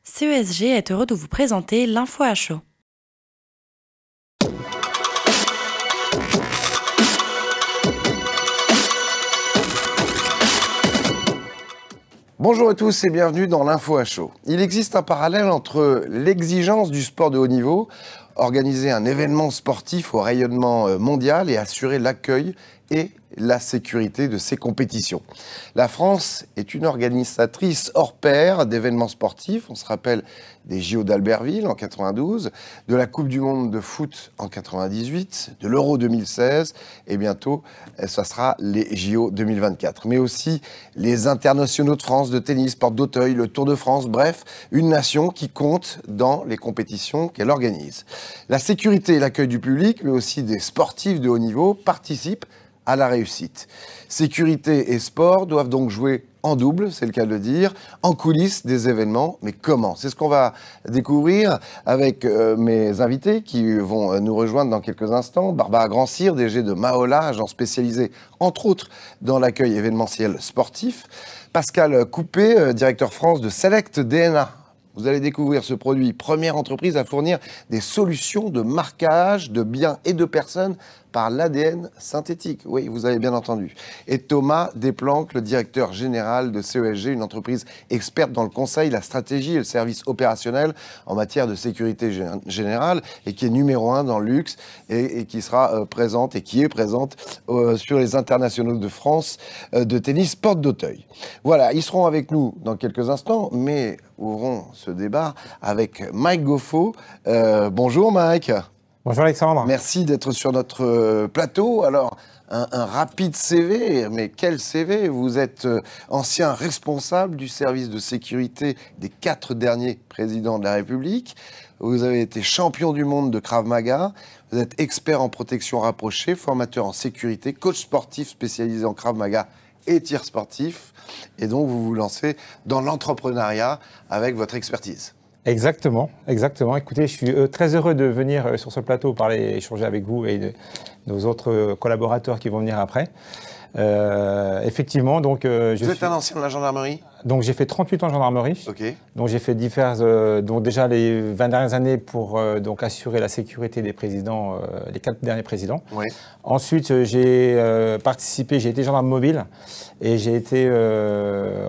CESG est heureux de vous présenter l'info à chaud. Bonjour à tous et bienvenue dans l'info à chaud. Il existe un parallèle entre l'exigence du sport de haut niveau, organiser un événement sportif au rayonnement mondial et assurer l'accueil et la sécurité de ces compétitions. La France est une organisatrice hors pair d'événements sportifs. On se rappelle des JO d'Albertville en 92, de la Coupe du Monde de foot en 98, de l'Euro 2016 et bientôt, ça sera les JO 2024. Mais aussi les internationaux de France de tennis, porte d'Auteuil, le Tour de France, bref, une nation qui compte dans les compétitions qu'elle organise. La sécurité et l'accueil du public, mais aussi des sportifs de haut niveau, participent à la réussite. Sécurité et sport doivent donc jouer en double, c'est le cas de le dire, en coulisses des événements. Mais comment? C'est ce qu'on va découvrir avec mes invités qui vont nous rejoindre dans quelques instants. Barbara Grand-Cyr, DG de Mahola, agent spécialisé entre autres dans l'accueil événementiel sportif. Pascal Coupé, directeur France de Select DNA. Vous allez découvrir ce produit, première entreprise à fournir des solutions de marquage de biens et de personnes par l'ADN synthétique. Oui, vous avez bien entendu. Et Thomas Desplanques, le directeur général de CESG, une entreprise experte dans le conseil, la stratégie et le service opérationnel en matière de sécurité générale et qui est numéro 1 dans le luxe et qui sera présente et qui est présente sur les internationaux de France de tennis porte d'Auteuil. Voilà, ils seront avec nous dans quelques instants, mais ouvrons ce débat avec Mike Goffo. Bonjour Mike. Bonjour Alexandre. Merci d'être sur notre plateau. Alors, un rapide CV, mais quel CV? Vous êtes ancien responsable du service de sécurité des 4 derniers présidents de la République. Vous avez été champion du monde de Krav Maga. Vous êtes expert en protection rapprochée, formateur en sécurité, coach sportif spécialisé en Krav Maga et tir sportif. Et donc, vous vous lancez dans l'entrepreneuriat avec votre expertise. Exactement, exactement. Écoutez, je suis très heureux de venir sur ce plateau échanger avec vous et nos autres collaborateurs qui vont venir après. Effectivement, donc... Vous êtes un ancien de la gendarmerie ? Donc j'ai fait 38 ans en gendarmerie. Ok. Donc j'ai fait donc déjà les 20 dernières années pour donc assurer la sécurité des présidents, les 4 derniers présidents. Oui. Ensuite j'ai été gendarme mobile et j'ai été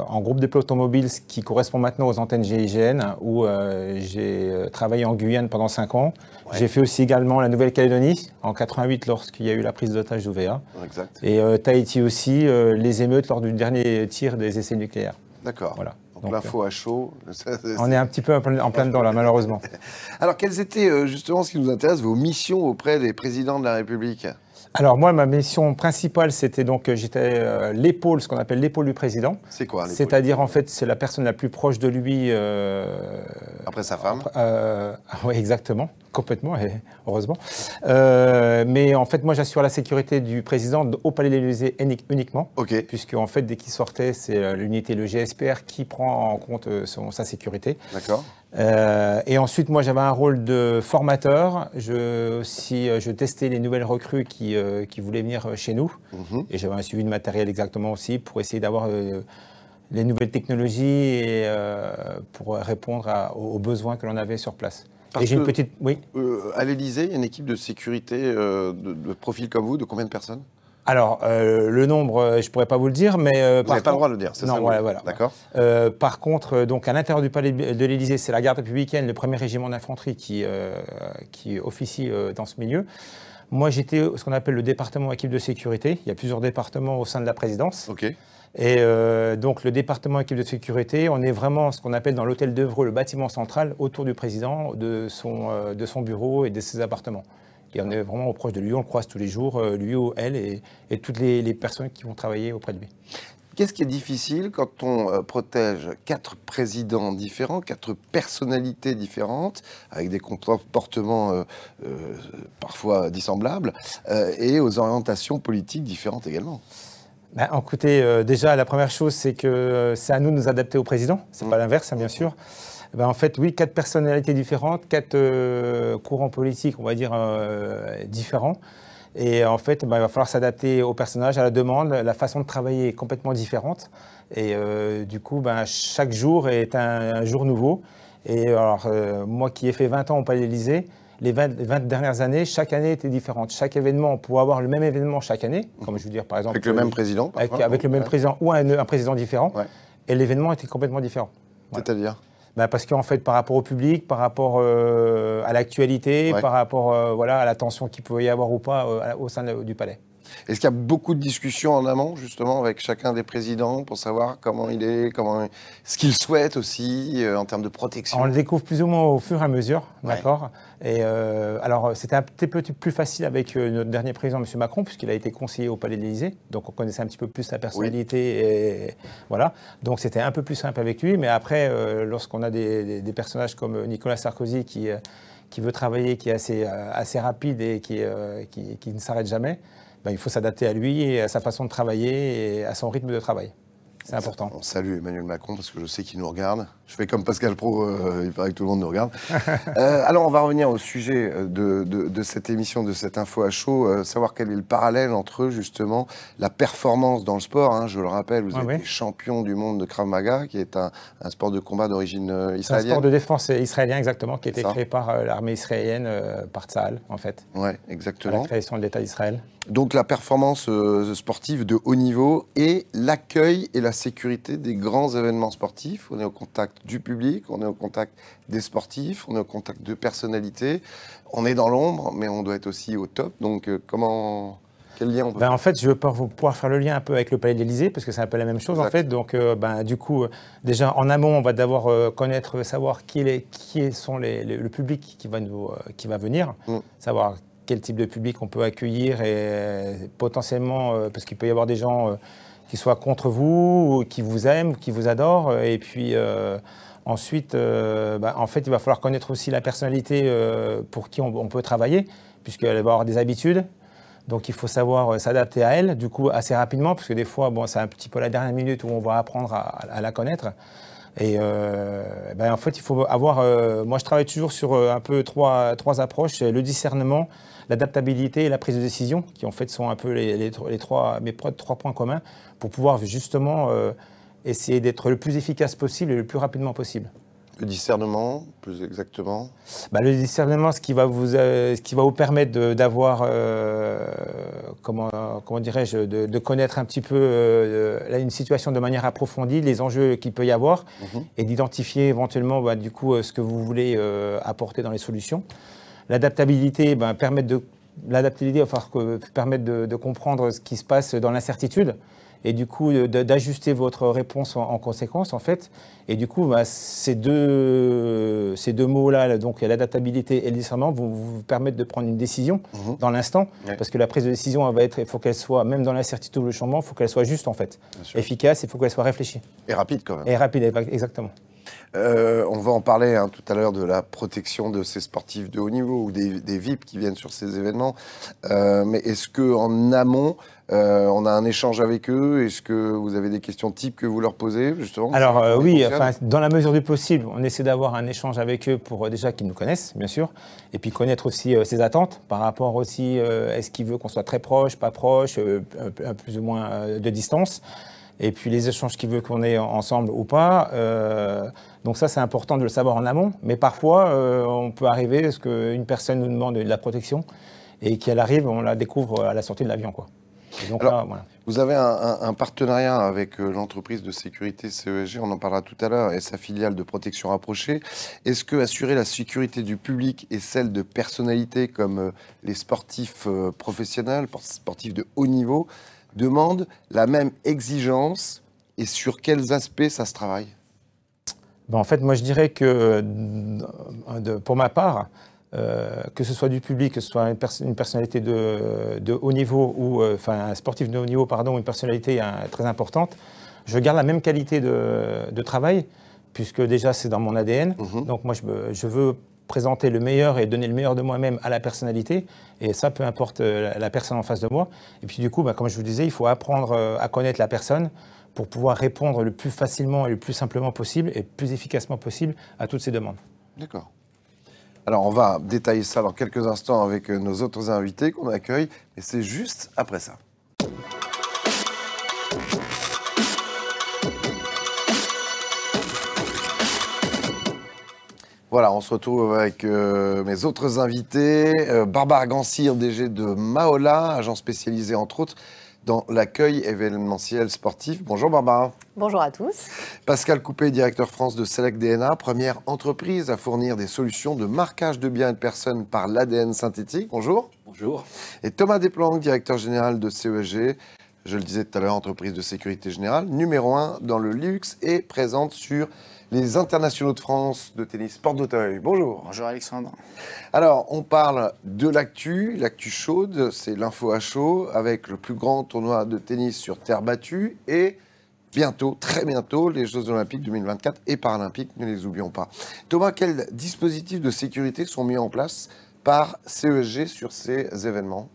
en groupe de peloton mobile, ce qui correspond maintenant aux antennes GIGN, où j'ai travaillé en Guyane pendant 5 ans. Ouais. J'ai fait aussi également la Nouvelle-Calédonie en 88 lorsqu'il y a eu la prise d'otage d'OVA. Exact. Et Tahiti aussi, les émeutes lors du dernier tir des essais nucléaires. D'accord. Voilà. Donc l'info à chaud. On est un petit peu en plein dedans là, malheureusement. Alors, quelles étaient justement, ce qui nous intéresse, vos missions auprès des présidents de la République ? Alors moi, ma mission principale, c'était donc, j'étais l'épaule, ce qu'on appelle l'épaule du président. C'est quoi l'épaule ? C'est-à-dire, en fait, c'est la personne la plus proche de lui. Après sa femme ? Oui, exactement, complètement, et heureusement. Mais en fait, moi, j'assure la sécurité du président au Palais de l'Élysée uniquement. Ok. Puisque, en fait, dès qu'il sortait, c'est l'unité, le GSPR, qui prend en compte sa sécurité. D'accord. Et ensuite, moi, j'avais un rôle de formateur. Je testais les nouvelles recrues qui voulaient venir chez nous. Et j'avais un suivi de matériel exactement aussi pour essayer d'avoir les nouvelles technologies et pour répondre aux besoins que l'on avait sur place. Parce et j'ai une que, petite... Oui. À l'Élysée, il y a une équipe de sécurité de profil comme vous, de combien de personnes ? Alors, le nombre, je ne pourrais pas vous le dire, mais... Vous n'avez pas le droit de le dire, c'est ça ? Non, voilà. D'accord. Par contre, donc, à l'intérieur du palais de l'Élysée, c'est la garde républicaine, le 1er régiment d'infanterie qui officie dans ce milieu. Moi, j'étais ce qu'on appelle le département équipe de sécurité. Il y a plusieurs départements au sein de la présidence. Ok. Et donc, le département équipe de sécurité, on est vraiment ce qu'on appelle dans l'hôtel d'Evreux, le bâtiment central, autour du président, de son bureau et de ses appartements. Et on est vraiment proche de lui, on le croise tous les jours, lui ou elle, et toutes les personnes qui vont travailler auprès de lui. Qu'est-ce qui est difficile quand on protège 4 présidents différents, 4 personnalités différentes, avec des comportements parfois dissemblables, et aux orientations politiques différentes également ? Ben, écoutez, déjà, la première chose, c'est que c'est à nous de nous adapter au président. C'est pas l'inverse, hein, bien sûr. Ben, en fait, oui, 4 personnalités différentes, 4 courants politiques, on va dire, différents. Et en fait, ben, il va falloir s'adapter au personnage, à la demande. La façon de travailler est complètement différente. Et du coup, ben, chaque jour est un jour nouveau. Et alors, moi qui ai fait 20 ans au Palais de l'Élysée, les 20 dernières années, chaque année était différente. Chaque événement, on pouvait avoir le même événement chaque année, comme je veux dire par exemple... Avec le même président parfois, avec le même président ou un président différent, et l'événement était complètement différent. C'est-à-dire parce qu'en fait, par rapport au public, par rapport à l'actualité, par rapport voilà, à la tension qu'il pouvait y avoir ou pas au sein du Palais. Est-ce qu'il y a beaucoup de discussions en amont, justement, avec chacun des présidents pour savoir comment il est, ce qu'il souhaite aussi en termes de protection? On le découvre plus ou moins au fur et à mesure, d'accord. Et alors, c'était un petit peu plus facile avec notre dernier président, M. Macron, puisqu'il a été conseiller au Palais de l'Élysée, donc on connaissait un petit peu plus la personnalité, et voilà. Donc c'était un peu plus simple avec lui, mais après, lorsqu'on a des personnages comme Nicolas Sarkozy qui veut travailler, qui est assez rapide et qui ne s'arrête jamais, il faut s'adapter à lui et à sa façon de travailler et à son rythme de travail. C'est important. On salue Emmanuel Macron parce que je sais qu'il nous regarde. Je fais comme Pascal Praud, il paraît que tout le monde nous regarde. Alors on va revenir au sujet de cette émission, de cette info à chaud, savoir quel est le parallèle entre justement la performance dans le sport. Hein, je le rappelle, vous êtes champion du monde de Krav Maga, qui est un sport de combat d'origine israélienne. C'est un sport de défense israélien, exactement, qui a été créé par l'armée israélienne, par Tsahal, en fait. Oui, exactement. À la création de l'État d'Israël. Donc la performance sportive de haut niveau et l'accueil et la sécurité des grands événements sportifs. On est au contact du public, on est au contact des sportifs, on est au contact de personnalités. On est dans l'ombre, mais on doit être aussi au top. Donc quel lien on peut faire? En fait, je vais pouvoir faire le lien un peu avec le Palais de l'Élysée, parce que c'est un peu la même chose en fait. Donc du coup, déjà en amont, on va devoir connaître, savoir qui sont le public qui va venir, savoir quel type de public on peut accueillir et potentiellement, parce qu'il peut y avoir des gens qui soient contre vous, ou qui vous aiment, ou qui vous adorent. Et puis ensuite, en fait, il va falloir connaître aussi la personnalité pour qui on peut travailler, puisqu'elle va avoir des habitudes. Donc il faut savoir s'adapter à elle, du coup, assez rapidement, parce que des fois, c'est un petit peu la dernière minute où on va apprendre à la connaître. Et en fait, il faut avoir... moi, je travaille toujours sur un peu trois approches, le discernement, l'adaptabilité et la prise de décision, qui en fait sont un peu mes trois points communs, pour pouvoir justement essayer d'être le plus efficace possible et le plus rapidement possible. Le discernement, plus exactement? Le discernement, ce qui va vous permettre d'avoir, comment dirais-je, de connaître un petit peu une situation de manière approfondie, les enjeux qu'il peut y avoir, et d'identifier éventuellement du coup, ce que vous voulez apporter dans les solutions. L'adaptabilité, permettre de comprendre ce qui se passe dans l'incertitude, et du coup d'ajuster votre réponse en conséquence en fait. Et du coup, ces deux mots-là, donc l'adaptabilité et le discernement, vont vous permettre de prendre une décision dans l'instant, parce que la prise de décision, il faut qu'elle soit, même dans l'incertitude ou le changement, il faut qu'elle soit juste en fait, efficace, il faut qu'elle soit réfléchie. Et rapide quand même. Et rapide, exactement. On va en parler tout à l'heure de la protection de ces sportifs de haut niveau ou des VIP qui viennent sur ces événements. Mais est-ce qu'en amont, on a un échange avec eux? Est-ce que vous avez des questions types que vous leur posez justement? Alors oui, dans la mesure du possible, on essaie d'avoir un échange avec eux pour déjà qu'ils nous connaissent, bien sûr, et puis connaître aussi ses attentes par rapport aussi, est-ce qu'il veut qu'on soit très proche, pas proche, plus ou moins de distance. Et puis les échanges qu'il veut qu'on ait ensemble ou pas. Donc ça, c'est important de le savoir en amont. Mais parfois, on peut arriver à ce qu'une personne nous demande de la protection et qu'elle arrive, on la découvre à la sortie de l'avion, quoi. Et donc alors, là, voilà. Vous avez un partenariat avec l'entreprise de sécurité CESG, on en parlera tout à l'heure, et sa filiale de protection rapprochée. Est-ce que assurer la sécurité du public et celle de personnalités comme les sportifs professionnels, sportifs de haut niveau, demande la même exigence, et sur quels aspects ça se travaille? En fait, moi je dirais que pour ma part, que ce soit du public, que ce soit une personnalité de haut niveau, ou un sportif de haut niveau, pardon, une personnalité très importante, je garde la même qualité de travail, puisque déjà c'est dans mon ADN. Donc moi je veux présenter le meilleur et donner le meilleur de moi-même à la personnalité, et ça, peu importe la personne en face de moi. Et puis du coup, comme je vous disais, il faut apprendre à connaître la personne pour pouvoir répondre le plus facilement et le plus simplement possible et le plus efficacement possible à toutes ces demandes. D'accord. Alors on va détailler ça dans quelques instants avec nos autres invités qu'on accueille, mais c'est juste après ça. Voilà, on se retrouve avec mes autres invités. Barbara Gansir, DG de Maola, agent spécialisé entre autres dans l'accueil événementiel sportif. Bonjour Barbara. Bonjour à tous. Pascal Coupé, directeur France de Select DNA, première entreprise à fournir des solutions de marquage de biens et de personnes par l'ADN synthétique. Bonjour. Bonjour. Et Thomas Desplanques, directeur général de CESG, je le disais tout à l'heure, entreprise de sécurité générale, numéro 1 dans le luxe et présente sur les internationaux de France de tennis Porte d'Auteuil. Bonjour. Bonjour Alexandre. Alors, on parle de l'actu chaude, c'est l'info à chaud, avec le plus grand tournoi de tennis sur terre battue et bientôt, très bientôt, les Jeux Olympiques 2024 et Paralympiques, ne les oublions pas. Thomas, quels dispositifs de sécurité sont mis en place par CESG sur ces événements ?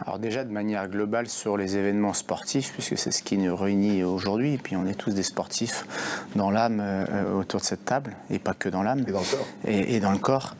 Alors déjà de manière globale sur les événements sportifs, puisque c'est ce qui nous réunit aujourd'hui, et puis on est tous des sportifs dans l'âme autour de cette table, et pas que dans l'âme. Et dans le corps. Et dans le corps.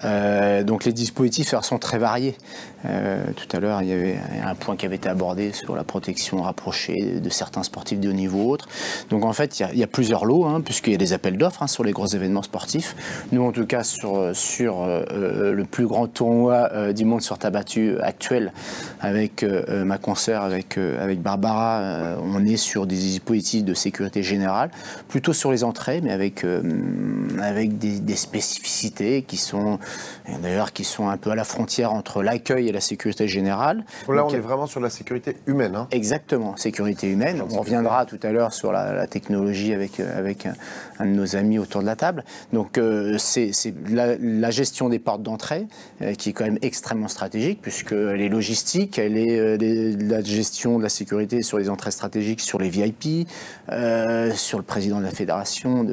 Donc les dispositifs sont très variés. Tout à l'heure, il y avait un point qui avait été abordé sur la protection rapprochée de certains sportifs de haut niveau ou autres. Donc en fait, il y a plusieurs lots, puisqu'il y a des appels d'offres sur les gros événements sportifs. Nous, en tout cas, sur le plus grand tournoi du monde sur terre battue actuel, avec ma consoeur, avec Barbara, on est sur des dispositifs de sécurité générale, plutôt sur les entrées, mais avec des spécificités qui sont un peu à la frontière entre l'accueil et la sécurité générale. Là, on est vraiment sur la sécurité humaine. Exactement, sécurité humaine. On reviendra tout à l'heure sur la technologie avec un de nos amis autour de la table. Donc, c'est la gestion des portes d'entrée qui est quand même extrêmement stratégique, puisque elle est logistique, elle est la gestion de la sécurité sur les entrées stratégiques, sur les VIP, sur le président de la fédération,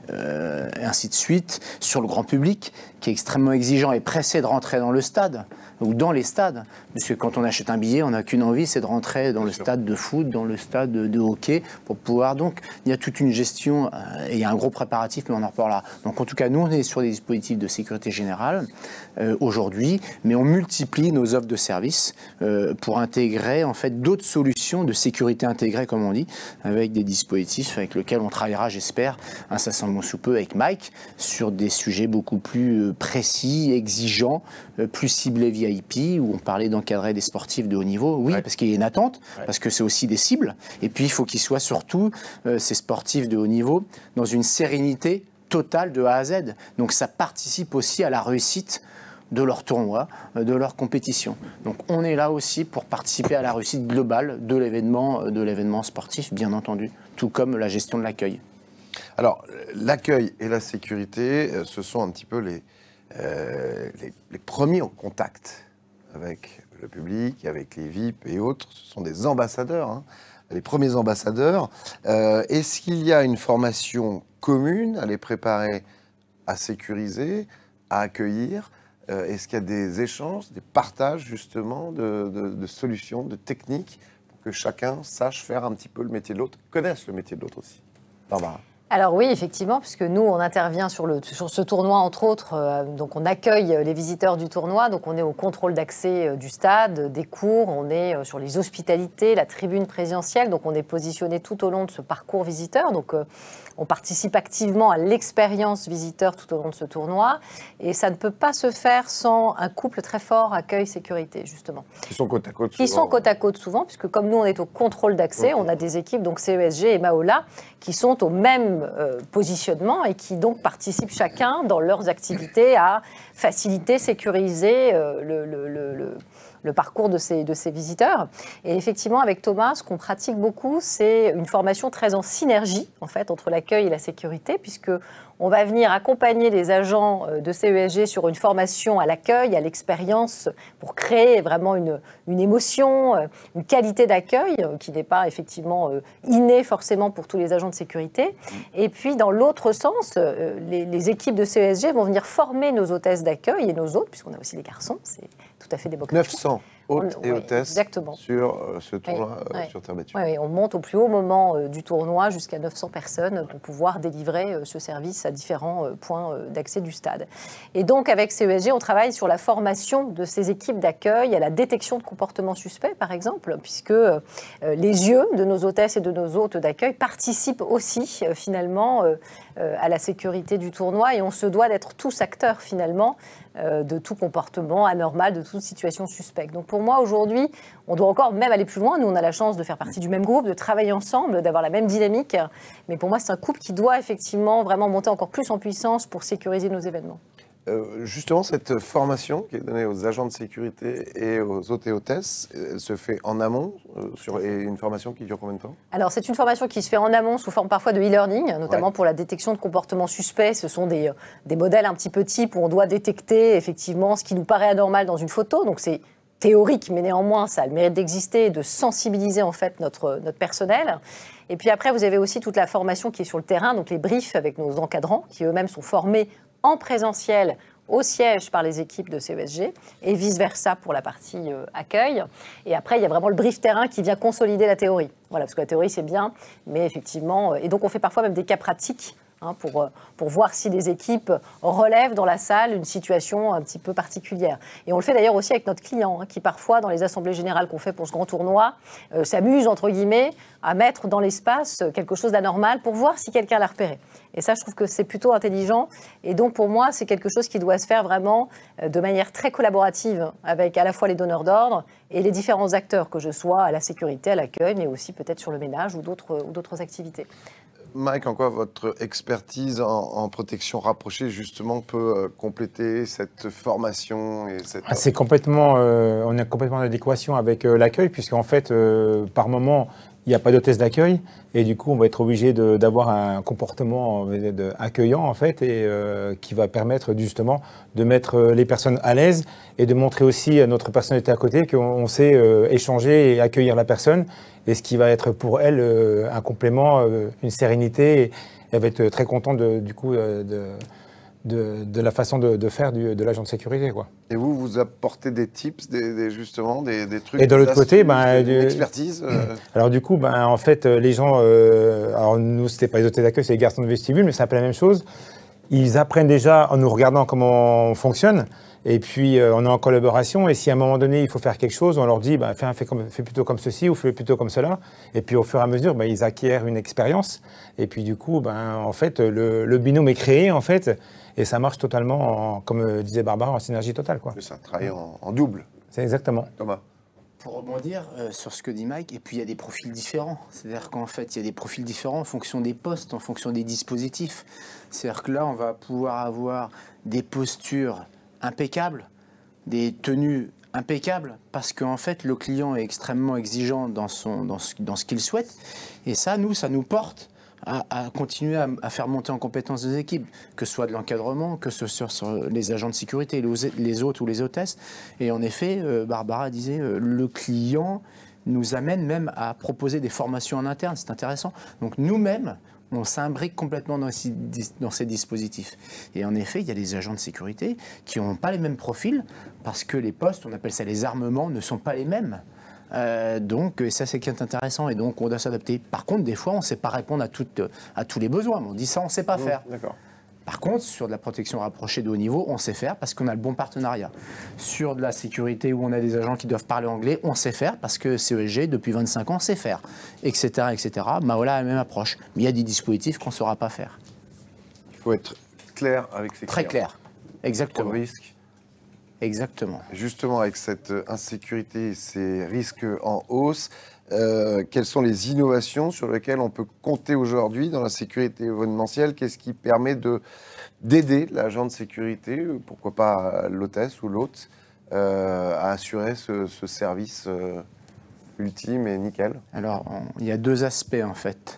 et ainsi de suite, sur le grand public, qui est extrêmement exigeant et pressé de rentrer dans le stade, ou dans les stades, parce que quand on achète un billet, on n'a qu'une envie, c'est de rentrer dans le stade de foot, dans le stade de hockey, pour pouvoir, donc, il y a toute une gestion, et il y a un gros préparatif, mais on en reparlera. Donc en tout cas, nous, on est sur des dispositifs de sécurité générale, aujourd'hui, mais on multiplie nos offres de services pour intégrer, en fait, d'autres solutions de sécurité intégrée, comme on dit, avec des dispositifs avec lesquels on travaillera, j'espère, incessamment sous peu avec Mike, sur des sujets beaucoup plus précis, exigeants, plus ciblés VIP, où on parlait d'encadrer des sportifs de haut niveau, oui, parce qu'il y a une attente, parce que c'est aussi des cibles, et puis il faut qu'ils soient surtout, ces sportifs de haut niveau, dans une sérénité totale de A à Z. Donc ça participe aussi à la réussite de leur tournoi, de leur compétition. Donc on est là aussi pour participer à la réussite globale de l'événement sportif, bien entendu, tout comme la gestion de l'accueil. Alors, l'accueil et la sécurité, ce sont un petit peu les premiers en contact avec le public, avec les VIP et autres. Ce sont des ambassadeurs, les premiers ambassadeurs. Est-ce qu'il y a une formation commune à les préparer à sécuriser, à accueillir ? Est-ce qu'il y a des échanges, des partages justement de solutions, de techniques pour que chacun sache faire un petit peu le métier de l'autre, connaisse le métier de l'autre aussi ? Barbara. Alors oui, effectivement, puisque nous, on intervient sur ce tournoi, entre autres, donc on accueille les visiteurs du tournoi, donc on est au contrôle d'accès du stade, des cours, on est sur les hospitalités, la tribune présidentielle, donc on est positionné tout au long de ce parcours visiteur, donc on participe activement à l'expérience visiteur tout au long de ce tournoi, et ça ne peut pas se faire sans un couple très fort accueil-sécurité, justement. Qui sont côte à côte souvent. Qui sont côte à côte souvent, puisque comme nous, on est au contrôle d'accès, on a des équipes, donc CESG et Maola, qui sont au même positionnement et qui donc participent chacun dans leurs activités à faciliter, sécuriser le parcours de ces visiteurs. Et effectivement, avec Thomas, ce qu'on pratique beaucoup, c'est une formation très en synergie, en fait, entre l'accueil et la sécurité, puisque on va venir accompagner les agents de CESG sur une formation à l'accueil, à l'expérience, pour créer vraiment une émotion, une qualité d'accueil qui n'est pas effectivement innée forcément pour tous les agents de sécurité. Et puis, dans l'autre sens, les équipes de CESG vont venir former nos hôtesses d'accueil et nos autres, puisqu'on a aussi des garçons, c'est tout à fait démocratique. 900. hôtes et hôtesses exactement. sur ce tournoi sur terre battue. Oui, on monte au plus haut moment du tournoi jusqu'à 900 personnes pour pouvoir délivrer ce service à différents points d'accès du stade. Et donc avec CESG, on travaille sur la formation de ces équipes d'accueil à la détection de comportements suspects, par exemple, puisque les yeux de nos hôtesses et de nos hôtes d'accueil participent aussi finalement à la sécurité du tournoi, et on se doit d'être tous acteurs finalement de tout comportement anormal, de toute situation suspecte. Donc pour moi aujourd'hui, on doit encore même aller plus loin. Nous on a la chance de faire partie du même groupe, de travailler ensemble, d'avoir la même dynamique, mais pour moi c'est un couple qui doit effectivement vraiment monter encore plus en puissance pour sécuriser nos événements. Justement, cette formation qui est donnée aux agents de sécurité et aux hôtes et hôtesses se fait en amont et une formation qui dure combien de temps? Alors, c'est une formation qui se fait en amont sous forme parfois de e-learning, notamment pour la détection de comportements suspects. Ce sont des modèles un petit peu types où on doit détecter effectivement ce qui nous paraît anormal dans une photo. Donc, c'est théorique, mais néanmoins, ça a le mérite d'exister et de sensibiliser en fait notre personnel. Et puis après, vous avez aussi toute la formation qui est sur le terrain, donc les briefs avec nos encadrants qui eux-mêmes sont formés en présentiel au siège par les équipes de CESG et vice-versa pour la partie accueil. Et après, il y a vraiment le brief terrain qui vient consolider la théorie. Voilà, parce que la théorie, c'est bien, mais effectivement... Et donc, on fait parfois même des cas pratiques pour voir si les équipes relèvent dans la salle une situation un petit peu particulière. Et on le fait d'ailleurs aussi avec notre client, qui parfois, dans les assemblées générales qu'on fait pour ce grand tournoi, s'amuse, entre guillemets, à mettre dans l'espace quelque chose d'anormal pour voir si quelqu'un l'a repéré. Et ça, je trouve que c'est plutôt intelligent. Et donc, pour moi, c'est quelque chose qui doit se faire vraiment de manière très collaborative avec à la fois les donneurs d'ordre et les différents acteurs, que je sois à la sécurité, à l'accueil, mais aussi peut-être sur le ménage ou d'autres activités. Mike, en quoi votre expertise en protection rapprochée, justement, peut compléter cette formation et cette... C'est complètement, on est complètement en adéquation avec l'accueil, puisqu'en fait, par moment, il n'y a pas d'hôtesse d'accueil, et du coup, on va être obligé d'avoir un comportement accueillant, en fait, et qui va permettre justement de mettre les personnes à l'aise et de montrer aussi à notre personnalité à côté qu'on sait échanger et accueillir la personne, et ce qui va être pour elle un complément, une sérénité, et elle va être très contente du coup de la façon de faire de l'agent de sécurité, quoi. Et vous apportez des tips, justement, des trucs... Et de l'autre côté, expertise Alors du coup, en fait, les gens... alors nous, c'était pas les hôtels d'accueil, c'est les garçons de vestibule, mais c'est un peu la même chose. Ils apprennent déjà en nous regardant comment on fonctionne. Et puis, on est en collaboration. Et si à un moment donné, il faut faire quelque chose, on leur dit, fais plutôt comme ceci ou fais plutôt comme cela. Et puis, au fur et à mesure, ils acquièrent une expérience. Et puis, du coup, en fait, le binôme est créé, en fait. Et ça marche totalement, comme disait Barbara, en synergie totale, quoi. C'est un travail en double. C'est exactement. Thomas. Pour rebondir sur ce que dit Mike, et puis il y a des profils différents. C'est-à-dire qu'en fait, il y a des profils différents en fonction des postes, en fonction des dispositifs. C'est-à-dire que là, on va pouvoir avoir des postures impeccables, des tenues impeccables, parce qu'en fait, le client est extrêmement exigeant dans ce qu'il souhaite. Et ça, ça nous porte à continuer à faire monter en compétence des équipes, que ce soit de l'encadrement, que ce soit sur les agents de sécurité, les hôtes ou les hôtesses. Et en effet, Barbara disait, le client nous amène même à proposer des formations en interne, c'est intéressant. Donc nous-mêmes, on s'imbrique complètement dans ces dispositifs. Et en effet, il y a des agents de sécurité qui n'ont pas les mêmes profils, parce que les postes, on appelle ça les armements, ne sont pas les mêmes. Donc ça c'est qui est intéressant, et donc on doit s'adapter. Par contre, des fois on ne sait pas répondre à tous les besoins. On dit ça, on ne sait pas faire. Par contre, sur de la protection rapprochée de haut niveau, on sait faire parce qu'on a le bon partenariat. Sur de la sécurité où on a des agents qui doivent parler anglais, on sait faire parce que CESG, depuis 25 ans, sait faire, etc. etc. Mahola a la même approche. Mais il y a des dispositifs qu'on ne saura pas faire. Il faut être clair avec ses clients. Très clair, exactement. Trop de risques. Exactement. Justement, avec cette insécurité et ces risques en hausse, quelles sont les innovations sur lesquelles on peut compter aujourd'hui dans la sécurité événementielle? Qu'est-ce qui permet d'aider l'agent de sécurité, pourquoi pas l'hôtesse ou l'hôte, à assurer ce service ultime et nickel? Alors, il y a deux aspects en fait.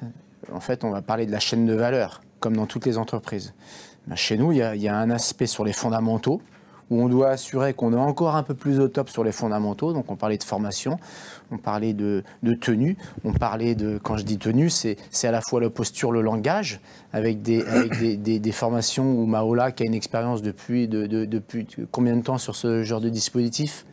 En fait, on va parler de la chaîne de valeur, comme dans toutes les entreprises. Chez nous, il y a un aspect sur les fondamentaux, où on doit assurer qu'on est encore un peu plus au top sur les fondamentaux. Donc on parlait de formation, on parlait de tenue, on parlait de, quand je dis tenue, c'est à la fois la posture, le langage, avec des formations où Mahola, qui a une expérience depuis combien de temps sur ce genre de dispositif?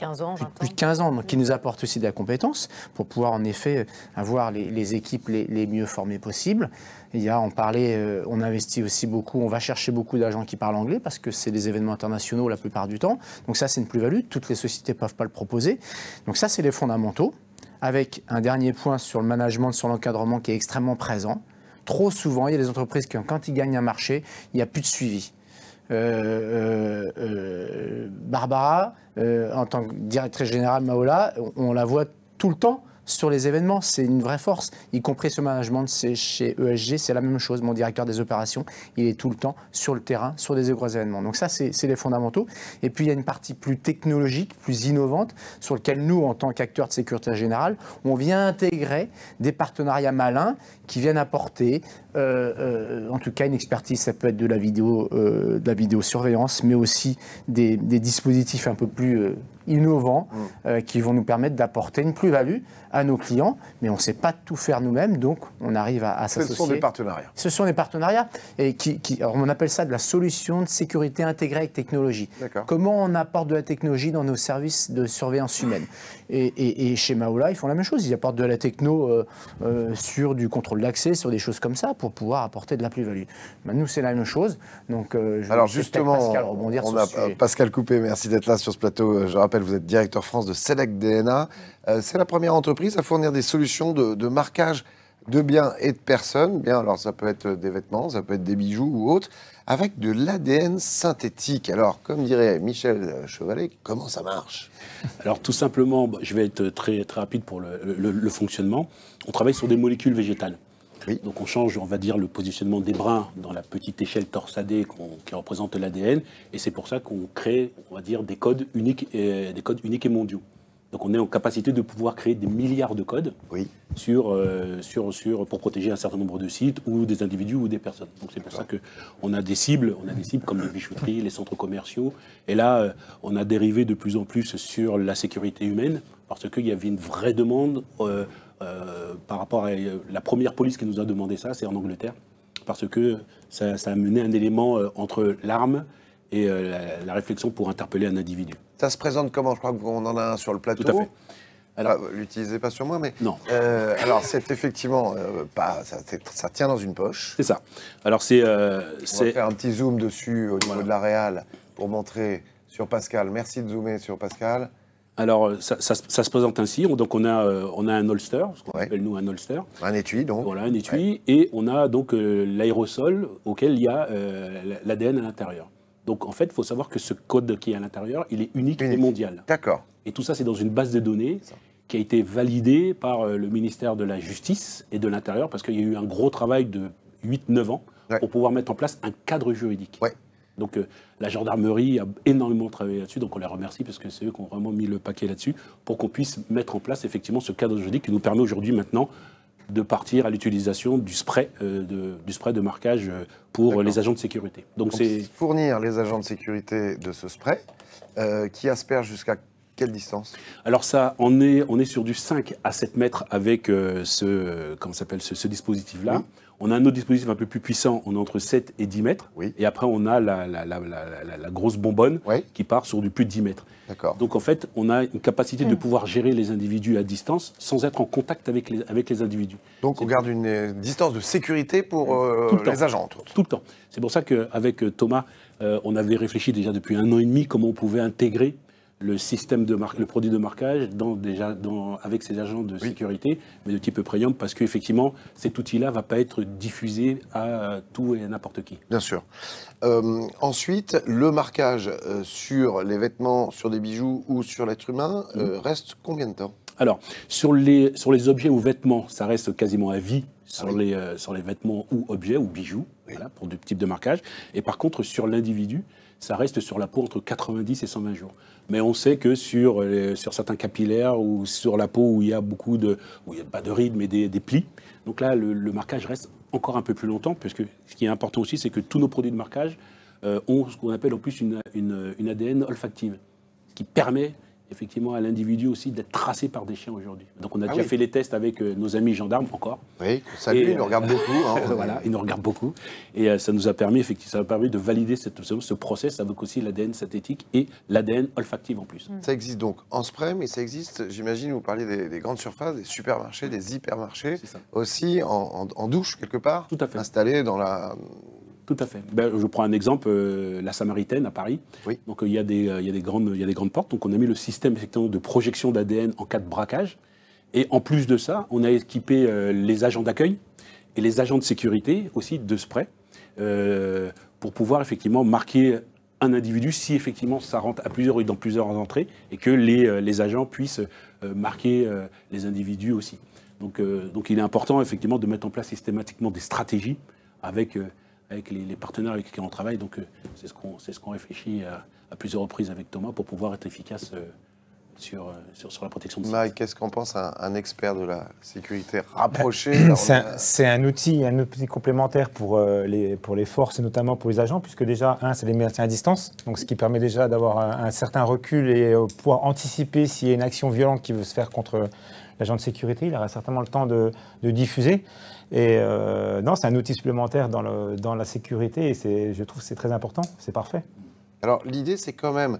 15 ans, 20 ans. Plus de 15 ans, donc qui nous apporte aussi de la compétence pour pouvoir en effet avoir les équipes les mieux formées possibles. On investit aussi beaucoup, on va chercher beaucoup d'agents qui parlent anglais parce que c'est des événements internationaux la plupart du temps. Donc ça, c'est une plus-value. Toutes les sociétés ne peuvent pas le proposer. Donc ça, c'est les fondamentaux. Avec un dernier point sur le management, sur l'encadrement qui est extrêmement présent. Trop souvent, il y a des entreprises qui, quand ils gagnent un marché, il n'y a plus de suivi. Barbara, en tant que directrice générale Maola, on la voit tout le temps sur les événements, c'est une vraie force, y compris ce management chez ESG, c'est la même chose. Mon directeur des opérations, il est tout le temps sur le terrain, sur des gros événements. Donc ça, c'est les fondamentaux. Et puis, il y a une partie plus technologique, plus innovante, sur laquelle nous, en tant qu'acteurs de sécurité générale, on vient intégrer des partenariats malins qui viennent apporter, en tout cas, une expertise. Ça peut être de la vidéosurveillance, mais aussi des dispositifs un peu plus innovants qui vont nous permettre d'apporter une plus-value à nos clients, mais on ne sait pas tout faire nous-mêmes, donc on arrive à s'associer. Ce sont des partenariats. Ce sont des partenariats, et alors on appelle ça de la solution de sécurité intégrée avec technologie. Comment on apporte de la technologie dans nos services de surveillance humaine. Et chez Maola, ils font la même chose, ils apportent de la techno sur du contrôle d'accès, sur des choses comme ça, pour pouvoir apporter de la plus-value. Nous, c'est la même chose, donc alors justement, Pascal rebondir sur ce sujet. Pascal Coupé, merci d'être là sur ce plateau. Je rappelle, vous êtes directeur France de Select DNA. C'est la première entreprise à fournir des solutions de marquage de biens et de personnes. Bien, alors ça peut être des vêtements, ça peut être des bijoux ou autres, avec de l'ADN synthétique. Alors, comme dirait Michel Chevalet, comment ça marche? Alors tout simplement, je vais être très, très rapide pour le fonctionnement. On travaille sur des molécules végétales. Oui. Donc on change, on va dire, le positionnement des brins dans la petite échelle torsadée qui représente l'ADN, et c'est pour ça qu'on crée, on va dire, des codes uniques et mondiaux. Donc on est en capacité de pouvoir créer des milliards de codes pour protéger un certain nombre de sites ou des individus ou des personnes. Donc c'est pour ça qu'on a des cibles, comme les bijouteries, les centres commerciaux. Et là, on a dérivé de plus en plus sur la sécurité humaine parce qu'il y avait une vraie demande par rapport à la première police qui nous a demandé ça, c'est en Angleterre, parce que ça a mené un élément entre l'arme et la réflexion pour interpeller un individu. Ça se présente comment? Je crois qu'on en a un sur le plateau. Tout à fait. Alors, l'utilisez pas sur moi, mais... Non. Alors, c'est effectivement... ça tient dans une poche. C'est ça. Alors, on va faire un petit zoom dessus au niveau de la réal pour montrer sur Pascal. Merci de zoomer sur Pascal. Alors, ça se présente ainsi. Donc, on a un holster, ce qu'on appelle nous un holster. Un étui, donc. Voilà, un étui. Ouais. Et on a donc l'aérosol auquel il y a l'ADN à l'intérieur. Donc, en fait, il faut savoir que ce code qui est à l'intérieur, il est unique et mondial. D'accord. Et tout ça, c'est dans une base de données qui a été validée par le ministère de la Justice et de l'Intérieur, parce qu'il y a eu un gros travail de 8-9 ans pour pouvoir mettre en place un cadre juridique. Ouais. Donc, la gendarmerie a énormément travaillé là-dessus, donc on les remercie, parce que c'est eux qui ont vraiment mis le paquet là-dessus, pour qu'on puisse mettre en place effectivement ce cadre juridique qui nous permet aujourd'hui maintenant de partir à l'utilisation du spray de marquage pour les agents de sécurité. Donc c'est fournir les agents de sécurité de ce spray qui asperge jusqu'à quelle distance? Alors ça, on est sur du 5 à 7 mètres avec ce dispositif-là. Oui. On a un autre dispositif un peu plus puissant, on est entre 7 et 10 mètres. Oui. Et après, on a la grosse bonbonne qui part sur du plus de 10 mètres. Donc en fait, on a une capacité de pouvoir gérer les individus à distance sans être en contact avec les individus. Donc on garde une distance de sécurité pour les agents, entre autres. Tout le temps. C'est pour ça qu'avec Thomas, on avait réfléchi déjà depuis 1 an et demi comment on pouvait intégrer le système le produit de marquage avec ces agents de sécurité, mais de type premium, parce qu'effectivement, cet outil-là ne va pas être diffusé à tout et à n'importe qui. Bien sûr. Ensuite, le marquage sur les vêtements, sur des bijoux ou sur l'être humain reste combien de temps? Alors, sur les objets ou vêtements, ça reste quasiment à vie sur les vêtements ou objets ou bijoux, voilà, pour du type de marquage. Et par contre, sur l'individu, ça reste sur la peau entre 90 et 120 jours. Mais on sait que sur certains capillaires ou sur la peau où il y a pas de rides, mais des plis, donc là, le marquage reste encore un peu plus longtemps, puisque ce qui est important aussi, c'est que tous nos produits de marquage ont ce qu'on appelle en plus une ADN olfactive, ce qui permet effectivement à l'individu aussi d'être tracé par des chiens aujourd'hui. Donc on a déjà fait les tests avec nos amis gendarmes encore. Oui, salut, ils nous regardent beaucoup. Hein, voilà, ils nous regardent beaucoup. Et ça nous a permis, effectivement, ça a permis de valider ce process avec aussi l'ADN synthétique et l'ADN olfactif en plus. Ça existe donc en spray, mais ça existe, j'imagine, vous parlez des grandes surfaces, des supermarchés, des hypermarchés, aussi en douche quelque part, tout à fait, installés dans la... Tout à fait. Ben, je prends un exemple, la Samaritaine à Paris. Oui. Donc il y a des grandes portes. Donc on a mis le système effectivement de projection d'ADN en cas de braquage. Et en plus de ça, on a équipé les agents d'accueil et les agents de sécurité aussi de spray pour pouvoir effectivement marquer un individu si effectivement ça rentre à plusieurs dans plusieurs entrées et que les agents puissent marquer les individus aussi. Donc il est important effectivement de mettre en place systématiquement des stratégies avec les partenaires avec qui on travaille. Donc c'est ce qu'on réfléchit à plusieurs reprises avec Thomas pour pouvoir être efficace sur la protection de Mike, qu'est-ce qu'en pense un expert de la sécurité rapproché? C'est un outil complémentaire pour les forces et notamment pour les agents, puisque déjà, c'est des maintien à distance, donc ce qui permet déjà d'avoir un certain recul et pouvoir anticiper s'il y a une action violente qui veut se faire contre l'agent de sécurité. Il aura certainement le temps de diffuser. Et non, c'est un outil supplémentaire dans la sécurité et je trouve que c'est très important, c'est parfait. Alors l'idée, c'est quand même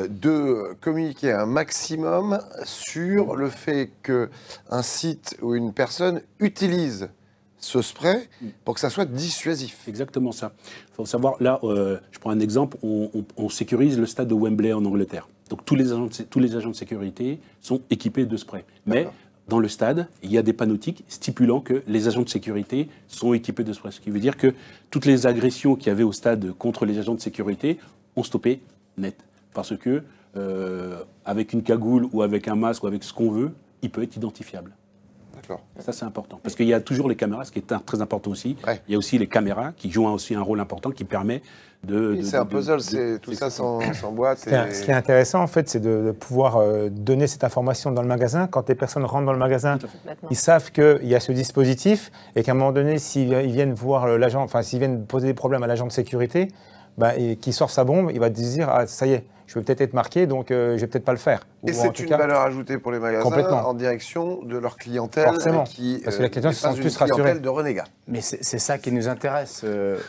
de communiquer un maximum sur le fait qu'un site ou une personne utilise ce spray pour que ça soit dissuasif. Exactement ça. Il faut savoir, là, je prends un exemple, on sécurise le stade de Wembley en Angleterre. Donc tous les agents de sécurité sont équipés de spray. Mais dans le stade, il y a des panneaux stipulant que les agents de sécurité sont équipés de spray. Ce qui veut dire que toutes les agressions qu'il y avait au stade contre les agents de sécurité ont stoppé net. Parce que, avec une cagoule ou avec un masque ou avec ce qu'on veut, il peut être identifiable. D'accord. Ça, c'est important. Parce qu'il y a toujours les caméras, ce qui est très important aussi. Ouais. Il y a aussi les caméras qui jouent aussi un rôle important qui permet de... Oui, c'est un puzzle, c'est tout ça s'emboîte. Ce qui est intéressant, en fait, c'est de pouvoir donner cette information dans le magasin. Quand les personnes rentrent dans le magasin, ils savent qu'il y a ce dispositif et qu'à un moment donné, s'ils viennent voir l'agent, enfin, s'ils viennent poser des problèmes à l'agent de sécurité, et qu'il sort sa bombe, il va se dire « Ah, ça y est, je vais peut-être être marqué, donc je vais peut-être pas le faire. » Et c'est une valeur ajoutée pour les magasins en direction de leur clientèle. Forcément, parce que la clientèle se sent plus rassurée. De renégats. Mais c'est ça qui nous intéresse.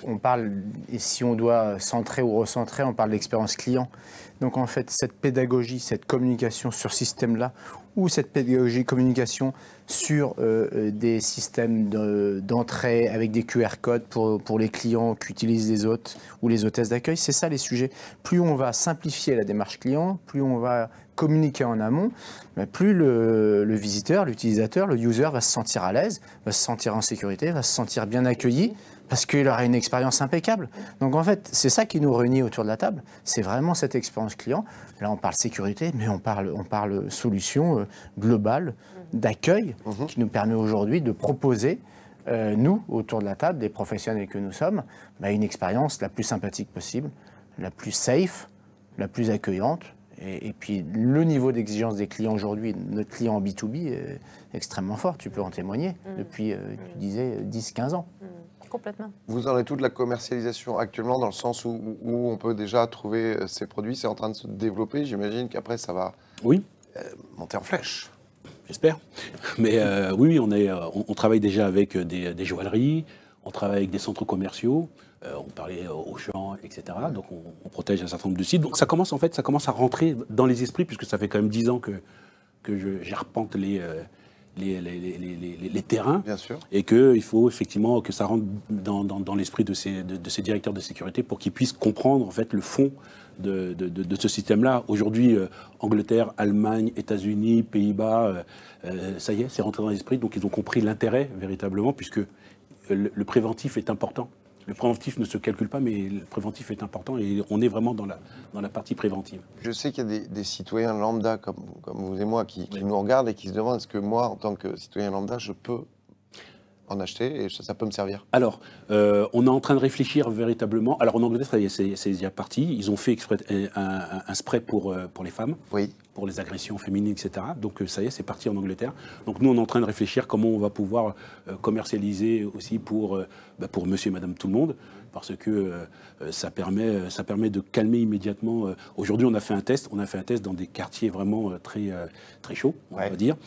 On parle, et si on doit centrer ou recentrer, on parle d'expérience client. Donc en fait, cette pédagogie, cette communication sur ce système-là, ou cette pédagogie communication sur des systèmes d'entrée avec des QR codes pour les clients qui utilisent les hôtes ou les hôtesses d'accueil, c'est ça les sujets. Plus on va simplifier la démarche client, plus on va communiquer en amont, plus le visiteur, l'utilisateur, le user va se sentir à l'aise, va se sentir en sécurité, va se sentir bien accueilli, parce qu'il aura une expérience impeccable. Donc en fait, c'est ça qui nous réunit autour de la table, c'est vraiment cette expérience client. Là, on parle sécurité, mais on parle solution globale d'accueil qui nous permet aujourd'hui de proposer, nous, autour de la table, des professionnels que nous sommes, une expérience la plus sympathique possible, la plus safe, la plus accueillante. Et puis, le niveau d'exigence des clients aujourd'hui, notre client en B2B, est extrêmement fort. Tu peux en témoigner depuis, tu disais, 10-15 ans. Complètement. Vous en êtes où de la commercialisation actuellement, dans le sens où on peut déjà trouver ces produits? C'est en train de se développer. J'imagine qu'après, ça va monter en flèche. J'espère. Mais oui, on travaille déjà avec des joailleries, on travaille avec des centres commerciaux, on parlait Auchan, etc. Donc on protège un certain nombre de sites. Donc ça commence à rentrer dans les esprits, puisque ça fait quand même 10 ans que j'arpente les terrains. Bien sûr. Et qu'il faut effectivement que ça rentre dans l'esprit de ces directeurs de sécurité pour qu'ils puissent comprendre en fait le fond de ce système-là. Aujourd'hui, Angleterre, Allemagne, États-Unis, Pays-Bas, ça y est, c'est rentré dans l'esprit. Donc ils ont compris l'intérêt véritablement, puisque le préventif est important. Le préventif ne se calcule pas, mais le préventif est important et on est vraiment dans la partie préventive. Je sais qu'il y a des citoyens lambda comme vous et moi qui nous regardent et qui se demandent est-ce que moi, en tant que citoyen lambda, je peux en acheter et ça peut me servir? Alors, on est en train de réfléchir véritablement. Alors en Angleterre, c'est déjà parti. Ils ont fait exprès un spray pour les femmes, pour les agressions féminines, etc. Donc ça y est, c'est parti en Angleterre. Donc nous, on est en train de réfléchir comment on va pouvoir commercialiser aussi pour monsieur et madame tout le monde, parce que ça permet de calmer immédiatement. Aujourd'hui, on a fait un test dans des quartiers vraiment très chauds, on va dire,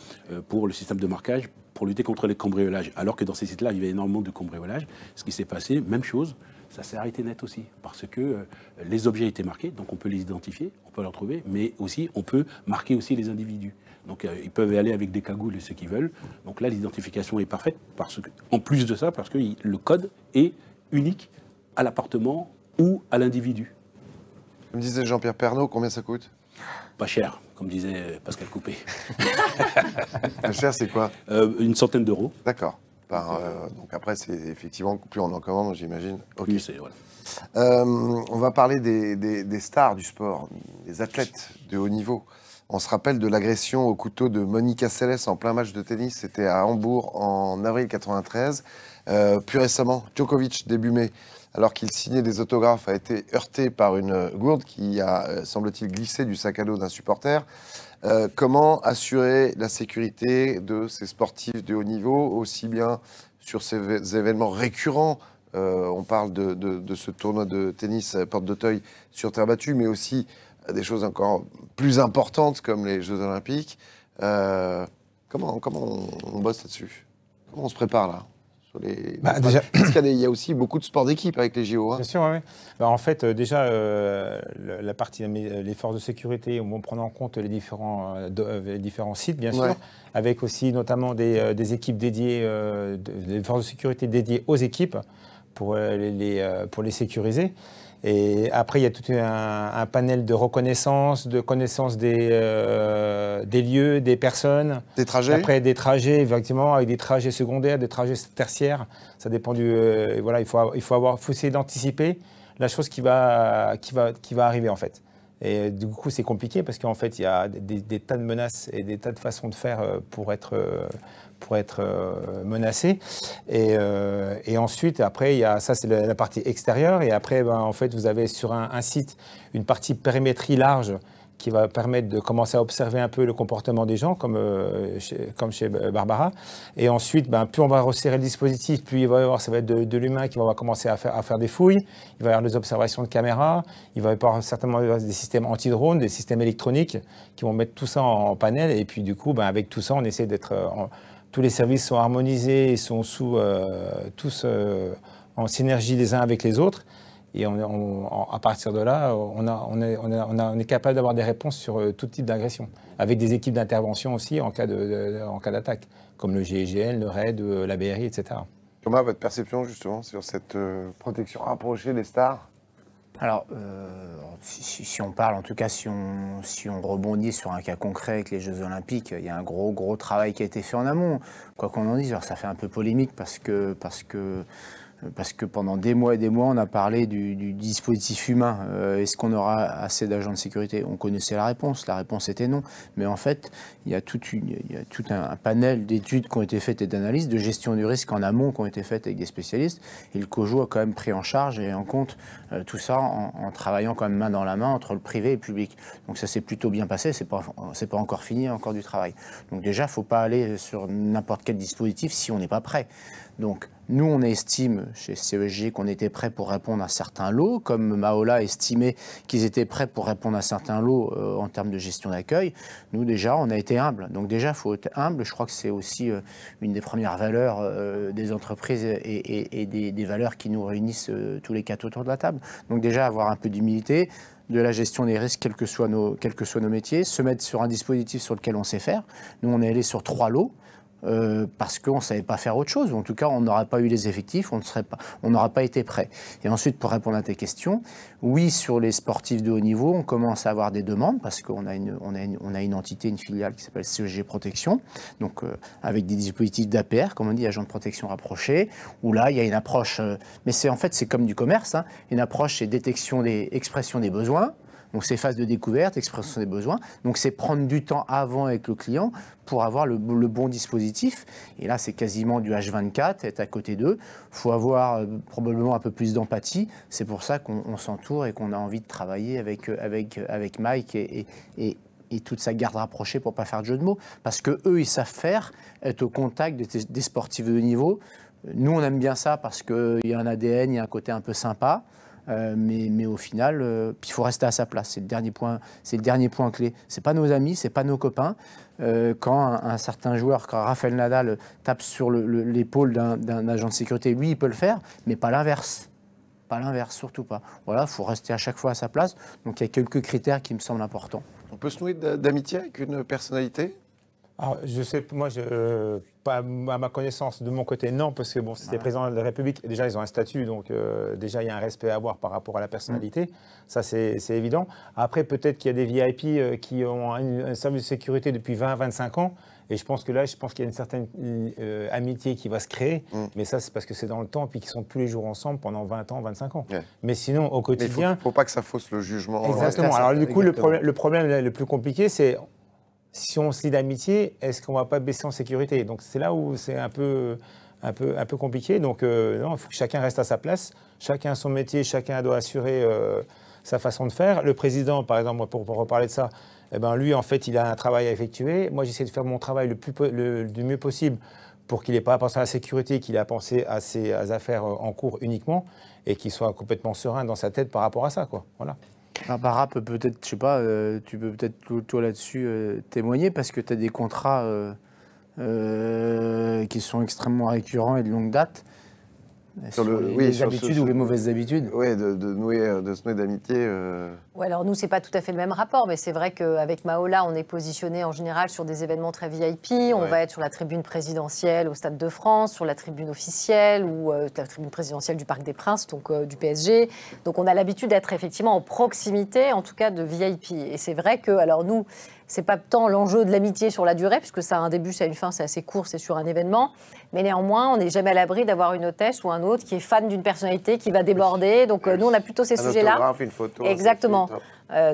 pour le système de marquage, pour lutter contre les cambriolages. Alors que dans ces sites-là, il y avait énormément de cambriolages. Ce qui s'est passé, même chose, ça s'est arrêté net aussi, parce que les objets étaient marqués, donc on peut les identifier, on peut les retrouver, mais aussi on peut marquer aussi les individus. Donc ils peuvent aller avec des cagoules et ce qu'ils veulent. Donc là, l'identification est parfaite, en plus de ça, parce que le code est unique à l'appartement ou à l'individu. Comme disait Jean-Pierre Pernaut, combien ça coûte? Pas cher, comme disait Pascal Coupé. Pas cher, c'est quoi? Une centaine d'euros. D'accord. Donc après, c'est effectivement, plus on en commande, j'imagine. Ok. Voilà. On va parler des stars du sport, des athlètes de haut niveau. On se rappelle de l'agression au couteau de Monica Seles en plein match de tennis. C'était à Hambourg en avril 93. Plus récemment, Djokovic, début mai, alors qu'il signait des autographes, a été heurté par une gourde qui a, semble-t-il, glissé du sac à dos d'un supporter. Comment assurer la sécurité de ces sportifs de haut niveau, aussi bien sur ces événements récurrents? On parle de ce tournoi de tennis Porte d'Auteuil sur terre battue, mais aussi des choses encore plus importantes comme les Jeux Olympiques. Comment on bosse là-dessus? Comment on se prépare là sur les... Déjà... Parce qu'il y a aussi beaucoup de sports d'équipe avec les JO. Hein. Bien sûr, oui. En fait, déjà, la partie, les forces de sécurité vont prendre en compte les différents sites, bien sûr, avec aussi notamment des équipes dédiées, des forces de sécurité dédiées aux équipes pour les sécuriser. Et après, il y a tout un panel de reconnaissance, de connaissance des lieux, des personnes. Des trajets. Après, des trajets, effectivement, avec des trajets secondaires, des trajets tertiaires. Ça dépend du... voilà, il faut essayer d'anticiper la chose qui va arriver, en fait. Et du coup, c'est compliqué parce qu'en fait, il y a des tas de menaces et des tas de façons de faire pour être menacé. Et ensuite, après, ça c'est la partie extérieure. Et après, en fait, vous avez sur un site une partie périmétrie large qui va permettre de commencer à observer un peu le comportement des gens, comme chez Barbara. Et ensuite, plus on va resserrer le dispositif, plus il va y avoir, ça va être de l'humain qui va commencer à faire des fouilles. Il va y avoir des observations de caméras. Il va y avoir certainement des systèmes anti-drones, des systèmes électroniques qui vont mettre tout ça en panel. Et puis du coup, avec tout ça, on essaie d'être... tous les services sont harmonisés, sont tous en synergie les uns avec les autres. Et à partir de là, on est capable d'avoir des réponses sur tout type d'agression, avec des équipes d'intervention aussi en cas d'attaque, comme le GIGN, le RAID, la BRI, etc. Comment votre perception justement sur cette protection rapprochée des stars? Alors, si on parle, en tout cas, si on rebondit sur un cas concret avec les Jeux Olympiques, il y a un gros travail qui a été fait en amont. Quoi qu'on en dise, alors ça fait un peu polémique parce que pendant des mois et des mois, on a parlé du dispositif humain. Est-ce qu'on aura assez d'agents de sécurité? On connaissait la réponse était non. Mais en fait, il y a tout un panel d'études qui ont été faites et d'analyses, de gestion du risque en amont qui ont été faites avec des spécialistes. Et le COJO a quand même pris en charge et en compte tout ça en travaillant quand même main dans la main entre le privé et le public. Donc ça s'est plutôt bien passé, c'est pas encore fini, il y a encore du travail. Donc déjà, il ne faut pas aller sur n'importe quel dispositif si on n'est pas prêt. Donc, nous, on estime chez CESG qu'on était prêt pour répondre à certains lots, comme Maola estimait qu'ils étaient prêts pour répondre à certains lots en termes de gestion d'accueil. Nous, déjà, on a été humble. Donc déjà, il faut être humble. Je crois que c'est aussi une des premières valeurs des entreprises et des valeurs qui nous réunissent tous les quatre autour de la table. Donc déjà, avoir un peu d'humilité, de la gestion des risques, quels que soient nos métiers, se mettre sur un dispositif sur lequel on sait faire. Nous, on est allé sur 3 lots. Parce qu'on ne savait pas faire autre chose, ou en tout cas on n'aura pas eu les effectifs, on n'aura pas été prêt. Et ensuite, pour répondre à tes questions, oui, sur les sportifs de haut niveau, on commence à avoir des demandes, parce qu'on a une entité, une filiale qui s'appelle CESG Protection, donc avec des dispositifs d'APR, comme on dit, agents de protection rapprochés, où là il y a une approche, mais c'est comme du commerce, hein, une approche, c'est expression des besoins. Donc c'est phase de découverte, expression des besoins. Donc c'est prendre du temps avant avec le client pour avoir le bon dispositif. Et là c'est quasiment du H24, être à côté d'eux. Il faut avoir probablement un peu plus d'empathie. C'est pour ça qu'on s'entoure et qu'on a envie de travailler avec Mike et toute sa garde rapprochée pour ne pas faire de jeu de mots. Parce qu'eux, ils savent être au contact des sportifs de niveau Nous, on aime bien ça parce qu'il y a un ADN, il y a un côté un peu sympa. Mais au final, il faut rester à sa place. C'est le dernier point clé. C'est pas nos amis, c'est pas nos copains. Quand un certain joueur, quand Rafael Nadal tape sur l'épaule d'un agent de sécurité, lui, il peut le faire, mais pas l'inverse. Pas l'inverse, surtout pas. Voilà, il faut rester à chaque fois à sa place. Donc il y a quelques critères qui me semblent importants. On peut se nouer d'amitié avec une personnalité? Alors, je sais, moi, pas à ma connaissance, de mon côté, non, parce que bon, c'était président de la République, déjà, ils ont un statut, donc déjà, il y a un respect à avoir par rapport à la personnalité, ça, c'est évident. Après, peut-être qu'il y a des VIP qui ont un service de sécurité depuis 20-25 ans, et je pense que là, qu'il y a une certaine amitié qui va se créer, mais ça, c'est parce que c'est dans le temps, puis qu'ils sont tous les jours ensemble pendant 20 ans, 25 ans. Ouais. Mais sinon, au quotidien... Il ne faut pas que ça fausse le jugement. Exactement. Alors, du coup, le problème le plus compliqué, c'est... Si on se lie d'amitié, est-ce qu'on ne va pas baisser en sécurité? Donc c'est là où c'est un peu compliqué. Donc non, il faut que chacun reste à sa place, chacun a son métier, chacun doit assurer sa façon de faire. Le président, par exemple, pour reparler de ça, eh ben, lui, en fait, il a un travail à effectuer. Moi, j'essaie de faire mon travail du mieux possible pour qu'il n'ait pas à penser à la sécurité, qu'il ait à penser à ses affaires en cours uniquement et qu'il soit complètement serein dans sa tête par rapport à ça, quoi. Voilà. Barbara peut peut-être, je sais pas, tu peux peut-être toi là-dessus témoigner parce que tu as des contrats qui sont extrêmement récurrents et de longue date. Sur les habitudes ou les mauvaises habitudes. Oui, de se nouer d'amitié. Ouais, alors nous, c'est pas tout à fait le même rapport, mais c'est vrai qu'avec Mahola, on est positionné en général sur des événements très VIP. On va être sur la tribune présidentielle au Stade de France, sur la tribune officielle ou la tribune présidentielle du Parc des Princes, donc du PSG. Donc on a l'habitude d'être effectivement en proximité, en tout cas de VIP. Et c'est vrai que, alors nous, c'est pas tant l'enjeu de l'amitié sur la durée, puisque ça a un début, ça a une fin, c'est assez court, c'est sur un événement. Mais néanmoins, on n'est jamais à l'abri d'avoir une hôtesse ou un autre qui est fan d'une personnalité qui va déborder. Donc nous, on a plutôt ces sujets-là. Autographe, une photo. Exactement.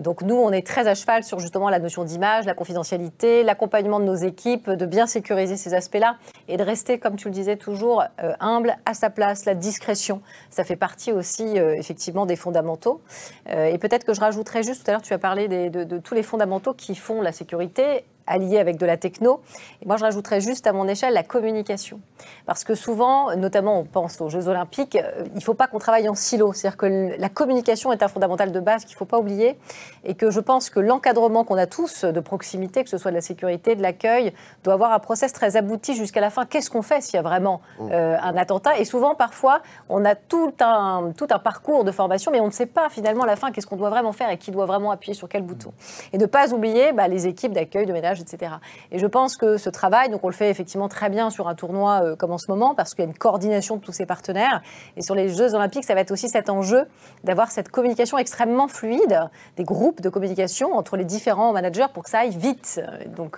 Donc nous, on est très à cheval sur justement la notion d'image, la confidentialité, l'accompagnement de nos équipes, de bien sécuriser ces aspects-là et de rester, comme tu le disais, toujours humble, à sa place, la discrétion. Ça fait partie aussi effectivement des fondamentaux. Et peut-être que je rajouterais juste, tout à l'heure tu as parlé de tous les fondamentaux qui font la sécurité, allié avec de la techno. Et moi, je rajouterais juste à mon échelle la communication. Parce que souvent, notamment on pense aux Jeux Olympiques, il ne faut pas qu'on travaille en silo. C'est-à-dire que la communication est un fondamental de base qu'il ne faut pas oublier. Et que je pense que l'encadrement qu'on a tous de proximité, que ce soit de la sécurité, de l'accueil, doit avoir un process très abouti jusqu'à la fin. Qu'est-ce qu'on fait s'il y a vraiment un attentat? Et souvent, parfois, on a tout un parcours de formation, mais on ne sait pas finalement à la fin qu'est-ce qu'on doit vraiment faire et qui doit vraiment appuyer sur quel bouton. Et ne pas oublier les équipes d'accueil, de ménage, etc. Et je pense que ce travail, donc on le fait effectivement très bien sur un tournoi comme en ce moment, parce qu'il y a une coordination de tous ces partenaires. Et sur les Jeux Olympiques, ça va être aussi cet enjeu d'avoir cette communication extrêmement fluide, des groupes de communication entre les différents managers pour que ça aille vite. Donc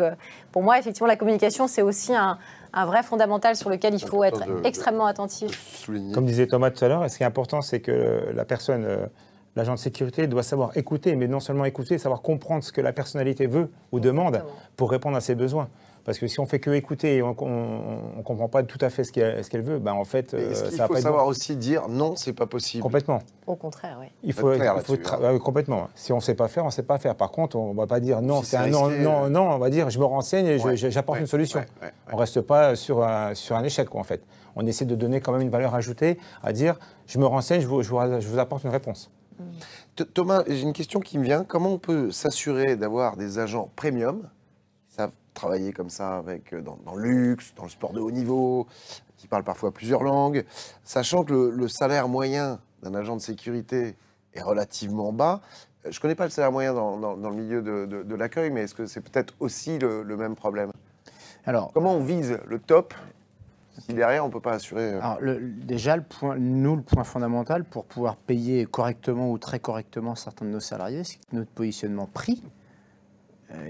pour moi, effectivement, la communication, c'est aussi un vrai fondamental sur lequel il faut être extrêmement attentif. Comme disait Thomas tout à l'heure, ce qui est important, c'est que la personne... L'agent de sécurité doit savoir écouter, mais non seulement écouter, savoir comprendre ce que la personnalité veut ou demande pour répondre à ses besoins. Parce que si on fait que écouter et on ne comprend pas tout à fait ce qu'elle veut, en fait, ça va pas être savoir aussi dire non, c'est pas possible. Complètement. Au contraire, oui. Il faut complètement. Si on ne sait pas faire, on ne sait pas faire. Par contre, on ne va pas dire non, c'est un non, on va dire je me renseigne et j'apporte une solution. On ne reste pas sur un échec, quoi, en fait. On essaie de donner quand même une valeur ajoutée à dire je me renseigne, je vous apporte une réponse. Thomas, j'ai une question qui me vient. Comment on peut s'assurer d'avoir des agents premium qui savent travailler comme ça dans le luxe, dans le sport de haut niveau, qui parlent parfois plusieurs langues, sachant que le salaire moyen d'un agent de sécurité est relativement bas? Je ne connais pas le salaire moyen dans le milieu de l'accueil, mais est-ce que c'est peut-être aussi le même problème? Alors, comment on vise le top si derrière, on ne peut pas assurer... Alors, déjà, le point fondamental pour pouvoir payer correctement ou très correctement certains de nos salariés, c'est que notre positionnement prix,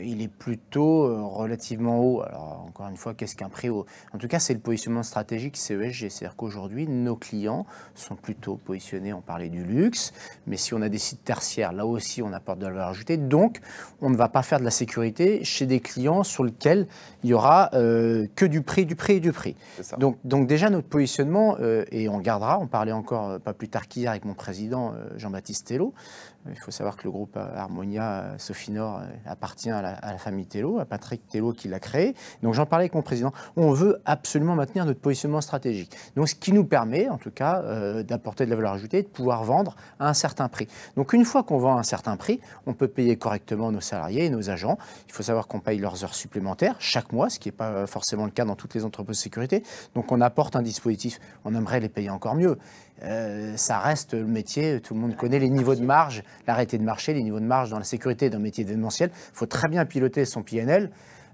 il est plutôt relativement haut. Alors, encore une fois, qu'est-ce qu'un prix haut? En tout cas, c'est le positionnement stratégique CESG. C'est-à-dire qu'aujourd'hui, nos clients sont plutôt positionnés, on parlait du luxe, mais si on a des sites tertiaires, là aussi, on apporte de la valeur ajoutée. Donc, on ne va pas faire de la sécurité chez des clients sur lesquels il y aura que du prix. Donc déjà, notre positionnement, et on le gardera, on parlait encore pas plus tard qu'hier avec mon président Jean-Baptiste Tello. Il faut savoir que le groupe Harmonia, Sofinor, appartient appartient à la famille Tello, à Patrick Tello qui l'a créé. Donc j'en parlais avec mon président. On veut absolument maintenir notre positionnement stratégique. Donc ce qui nous permet, en tout cas, d'apporter de la valeur ajoutée, de pouvoir vendre à un certain prix. Donc une fois qu'on vend à un certain prix, on peut payer correctement nos salariés et nos agents. Il faut savoir qu'on paye leurs heures supplémentaires chaque mois, ce qui n'est pas forcément le cas dans toutes les entreprises de sécurité. Donc on apporte un dispositif, on aimerait les payer encore mieux. Ça reste le métier, tout le monde connaît les niveaux de marge, l'arrêté de marché, les niveaux de marge dans la sécurité d'un métier événementiel. Il faut très bien piloter son PNL,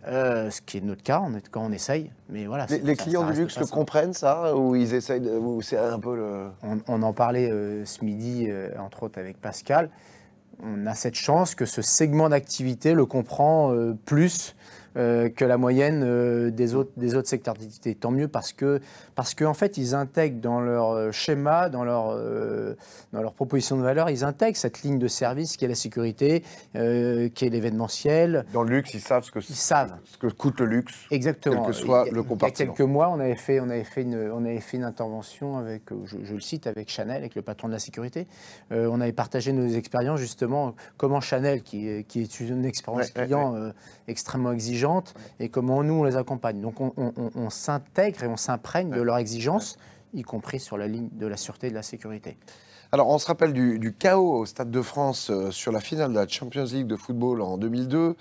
ce qui est notre cas quand on essaye. Mais voilà, les clients du luxe le comprennent ça, ou ils essayent ou c'est un peu le... On en parlait ce midi, entre autres avec Pascal. On a cette chance que ce segment d'activité le comprend plus que la moyenne des autres secteurs d'activité. Tant mieux parce que en fait, ils intègrent dans leur schéma, dans leur proposition de valeur, ils intègrent cette ligne de service qui est la sécurité, qui est l'événementiel. Dans le luxe, ils savent ce que coûte le luxe. Exactement. Quel que soit le compartiment. Il y a quelques mois, on avait fait une intervention avec, je le cite, avec Chanel, avec le patron de la sécurité. On avait partagé nos expériences justement, comment Chanel, qui est une expérience client extrêmement exigeante, et comment nous on les accompagne. Donc on s'intègre et on s'imprègne de leurs exigences, y compris sur la ligne de la sûreté et de la sécurité. Alors on se rappelle du chaos au Stade de France sur la finale de la Champions League de football en 2002.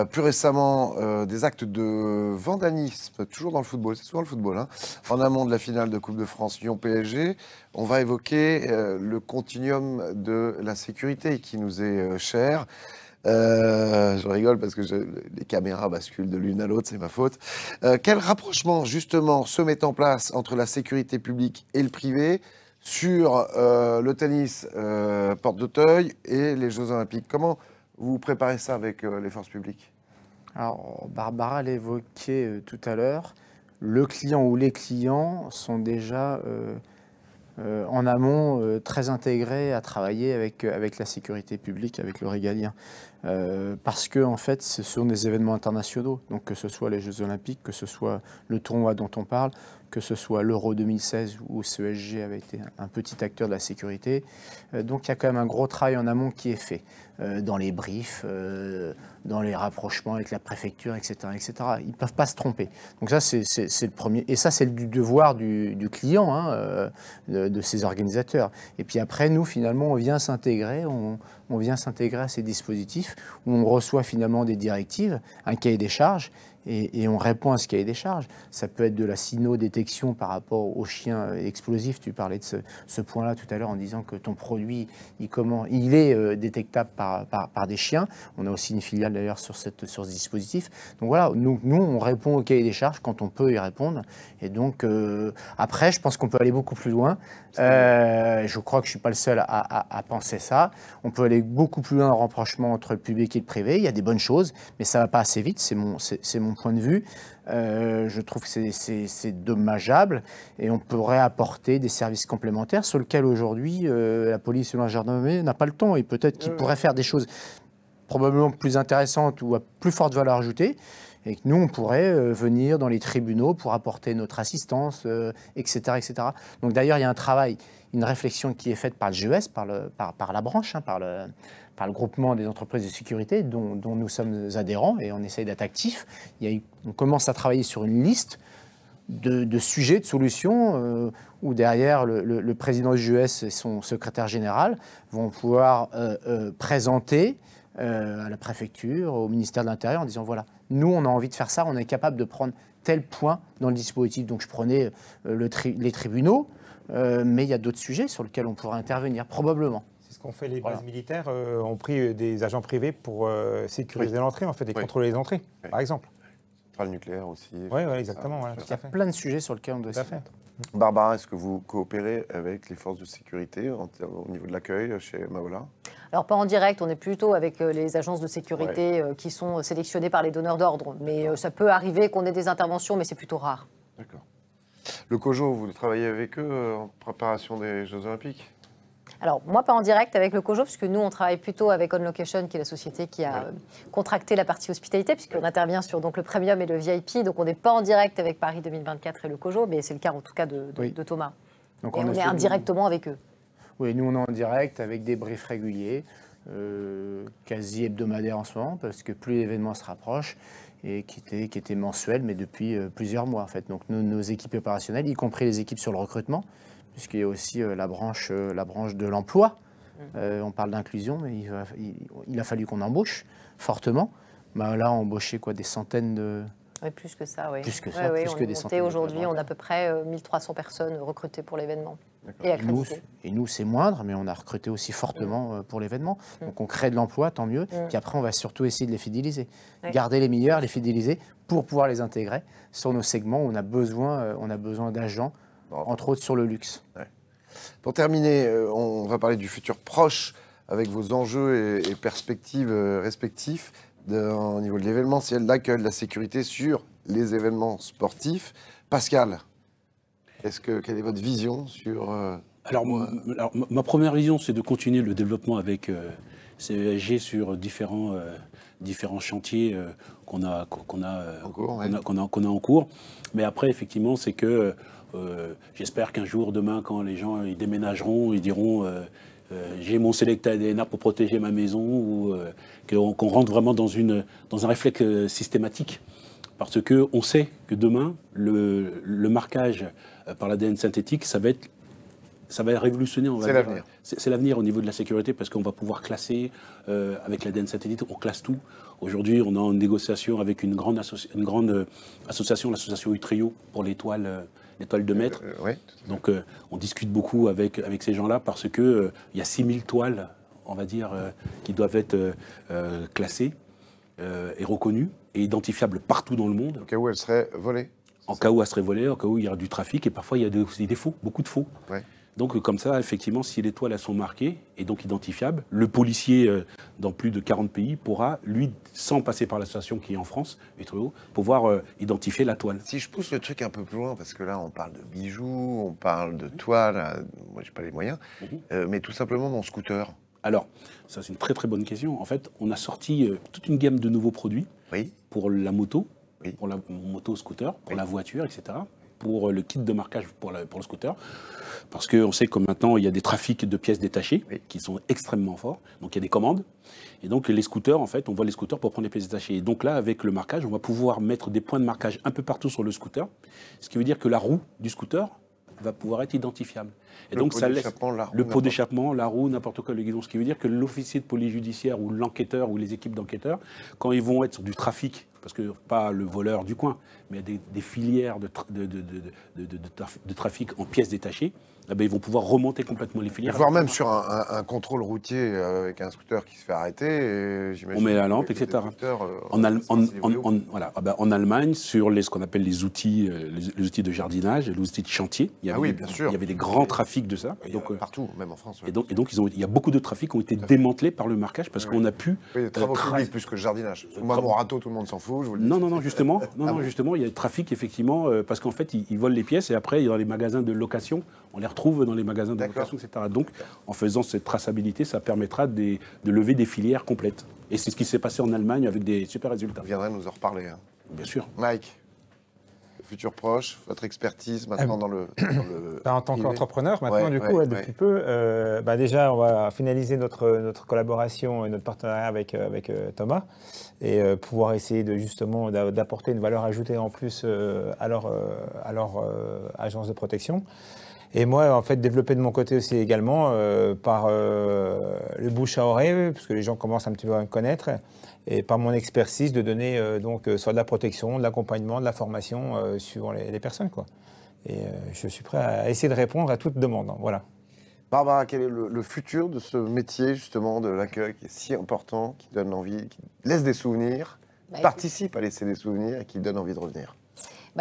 Plus récemment, des actes de vandalisme, toujours dans le football, c'est souvent le football, hein, en amont de la finale de Coupe de France Lyon-PSG. On va évoquer le continuum de la sécurité qui nous est cher. Je rigole parce que les caméras basculent de l'une à l'autre, c'est ma faute. Quel rapprochement justement se met en place entre la sécurité publique et le privé sur le tennis porte d'Auteuil et les Jeux Olympiques? Comment vous préparez ça avec les forces publiques? Alors, Barbara l'évoquait tout à l'heure, le client ou les clients sont déjà en amont très intégrés à travailler avec la sécurité publique, avec le régalien. Parce que en fait, ce sont des événements internationaux, donc que ce soit les Jeux Olympiques, que ce soit le tournoi dont on parle, que ce soit l'Euro 2016 où CESG avait été un petit acteur de la sécurité. Donc il y a quand même un gros travail en amont qui est fait, dans les briefs, dans les rapprochements avec la préfecture, etc. etc. Ils ne peuvent pas se tromper. Donc ça, c'est le premier. Et ça, c'est le devoir du client, hein, de ses organisateurs. Et puis après, nous, finalement, on vient s'intégrer, on vient s'intégrer à ces dispositifs où on reçoit finalement des directives, un cahier des charges, et on répond à ce cahier des charges. Ça peut être de la cyno-détection par rapport aux chiens explosifs. Tu parlais de ce point-là tout à l'heure en disant que ton produit, il est détectable par des chiens. On a aussi une filiale d'ailleurs sur ce dispositif. Donc voilà, nous, on répond au cahier des charges quand on peut y répondre. Et donc, après, je pense qu'on peut aller beaucoup plus loin. Je crois que je ne suis pas le seul à penser ça. On peut aller beaucoup plus loin dans le rapprochement entre le public et le privé. Il y a des bonnes choses, mais ça ne va pas assez vite. C'est mon point de vue. Je trouve que c'est dommageable et on pourrait apporter des services complémentaires sur lesquels aujourd'hui la police ou la gendarmerie n'a pas le temps et peut-être qu'ils pourraient faire des choses probablement plus intéressantes ou à plus forte valeur ajoutée et que nous, on pourrait venir dans les tribunaux pour apporter notre assistance, etc., etc. Donc d'ailleurs, il y a un travail, une réflexion qui est faite par le GES, par la branche, hein, par le groupement des entreprises de sécurité dont nous sommes adhérents et on essaye d'être actifs. On commence à travailler sur une liste de sujets, de solutions, où derrière le président du GES et son secrétaire général vont pouvoir présenter à la préfecture, au ministère de l'Intérieur en disant voilà, nous on a envie de faire ça, on est capable de prendre tel point dans le dispositif. Donc je prenais les tribunaux, mais il y a d'autres sujets sur lesquels on pourrait intervenir, probablement. Ce qu'ont fait les bases militaires, ont pris des agents privés pour sécuriser l'entrée, en fait, et contrôler les entrées, par exemple. Centrale nucléaire aussi. Oui, exactement. Voilà, il y a plein de sujets sur lesquels on doit s'y mettre. Barbara, est-ce que vous coopérez avec les forces de sécurité au niveau de l'accueil chez Mahola? Alors pas en direct, on est plutôt avec les agences de sécurité qui sont sélectionnées par les donneurs d'ordre. Mais ça peut arriver qu'on ait des interventions, mais c'est plutôt rare. D'accord. Le COJO, vous travaillez avec eux en préparation des Jeux Olympiques? Alors, moi, pas en direct avec le COJO, puisque nous, on travaille plutôt avec On Location, qui est la société qui a contracté la partie hospitalité, puisqu'on intervient sur donc, le Premium et le VIP. Donc, on n'est pas en direct avec Paris 2024 et le COJO, mais c'est le cas, en tout cas, de Thomas. Donc, et on est indirectement avec eux. Oui, nous, on est en direct avec des briefs réguliers. quasi hebdomadaire en ce moment, parce que plus l'événement se rapproche, et qui était mensuel, mais depuis plusieurs mois en fait. Donc nos équipes opérationnelles, y compris les équipes sur le recrutement, puisqu'il y a aussi la branche de l'emploi. On parle d'inclusion, mais il a fallu qu'on embauche fortement. Bah, là, on a embauché des centaines de... Oui, plus que ça, oui. Plus que ça, plus que des centaines. Aujourd'hui, on a à peu près 1300 personnes recrutées pour l'événement et accréditées. Et nous, c'est moindre, mais on a recruté aussi fortement pour l'événement. Donc on crée de l'emploi, tant mieux. Puis après, on va surtout essayer de les fidéliser. Garder les meilleurs, les fidéliser pour pouvoir les intégrer sur nos segments où on a besoin d'agents, entre autres sur le luxe. Ouais. Pour terminer, on va parler du futur proche avec vos enjeux et perspectives respectifs au niveau de l'événementiel, de l'accueil, de la sécurité sur les événements sportifs. Pascal, quelle est votre vision sur... Alors, ma première vision, c'est de continuer le développement avec CESG sur différents chantiers qu'on a en cours. Mais après, effectivement, c'est que j'espère qu'un jour, demain, quand les gens ils déménageront, ils diront j'ai mon Selecta ADNA pour protéger ma maison, ou qu'on rentre vraiment dans un réflexe systématique. Parce qu'on sait que demain, le marquage par l'ADN synthétique, ça va révolutionner. C'est l'avenir. C'est l'avenir au niveau de la sécurité, parce qu'on va pouvoir classer avec l'ADN synthétique, on classe tout. Aujourd'hui, on est en négociation avec une grande association, l'association Utrio, pour l'étoile de maître. Ouais. Donc on discute beaucoup avec ces gens-là, parce que il y a 6000 toiles, on va dire, qui doivent être classées et reconnues et identifiables partout dans le monde. Au cas où elles seraient volées. En cas où elles seraient volées, en cas où il y a du trafic, et parfois il y a des faux, beaucoup de faux. Ouais. Donc comme ça, effectivement, si les toiles elles sont marquées et donc identifiables, le policier dans plus de 40 pays pourra, lui, sans passer par l'association qui est en France, Utrio, pouvoir identifier la toile. Si je pousse le truc un peu plus loin, parce que là on parle de bijoux, on parle de toiles, moi j'ai pas les moyens, mais tout simplement mon scooter. Alors, ça c'est une très très bonne question. En fait, on a sorti toute une gamme de nouveaux produits pour la moto, pour la moto-scooter, pour la voiture, etc. Pour le kit de marquage pour le scooter. Parce qu'on sait que maintenant, il y a des trafics de pièces détachées qui sont extrêmement forts. Donc, il y a des commandes. Et donc, les scooters, en fait, on voit les scooters pour prendre les pièces détachées. Et donc là, avec le marquage, on va pouvoir mettre des points de marquage un peu partout sur le scooter. Ce qui veut dire que la roue du scooter va pouvoir être identifiable. Et donc, ça laisse le pot d'échappement, la roue, n'importe quoi, le guidon. Ce qui veut dire que l'officier de police judiciaire ou l'enquêteur ou les équipes d'enquêteurs, quand ils vont être sur du trafic, parce que pas le voleur du coin, mais des filières de trafic en pièces détachées, ils vont pouvoir remonter complètement les filières. Voire même sur un contrôle routier avec un scooter qui se fait arrêter. On met la lampe, etc. En Allemagne, sur ce qu'on appelle les outils de jardinage, les outils de chantier, il y avait des grands trafics de ça. Donc, partout, même en France. Et donc il y a beaucoup de trafics qui ont été démantelés par le marquage, parce qu'on a pu... les travaux publics plus que le jardinage. Moi, mon râteau, tout le monde s'en fout. Je vous le dis. Non, justement, il y a des trafics, effectivement, parce qu'en fait, ils volent les pièces, et après, dans les magasins de location, on les retrouve dans les magasins de location, etc. Donc, en faisant cette traçabilité, ça permettra de lever des filières complètes. Et c'est ce qui s'est passé en Allemagne avec des super résultats. Vous viendrez nous en reparler. Hein. Bien sûr. Mike, le futur proche, votre expertise maintenant dans le en tant qu'entrepreneur, maintenant, depuis peu, déjà, on va finaliser notre collaboration et notre partenariat avec Thomas, et pouvoir essayer justement d'apporter une valeur ajoutée en plus à leur agence de protection. Et moi, en fait, développer de mon côté aussi également par le bouche à oreille, parce que les gens commencent un petit peu à me connaître, et par mon expertise de donner soit de la protection, de l'accompagnement, de la formation suivant les personnes, quoi. Et je suis prêt à essayer de répondre à toute demande. Hein, voilà. Barbara, quel est le futur de ce métier justement de l'accueil qui est si important, qui donne envie, qui laisse des souvenirs, participe à laisser des souvenirs et qui donne envie de revenir?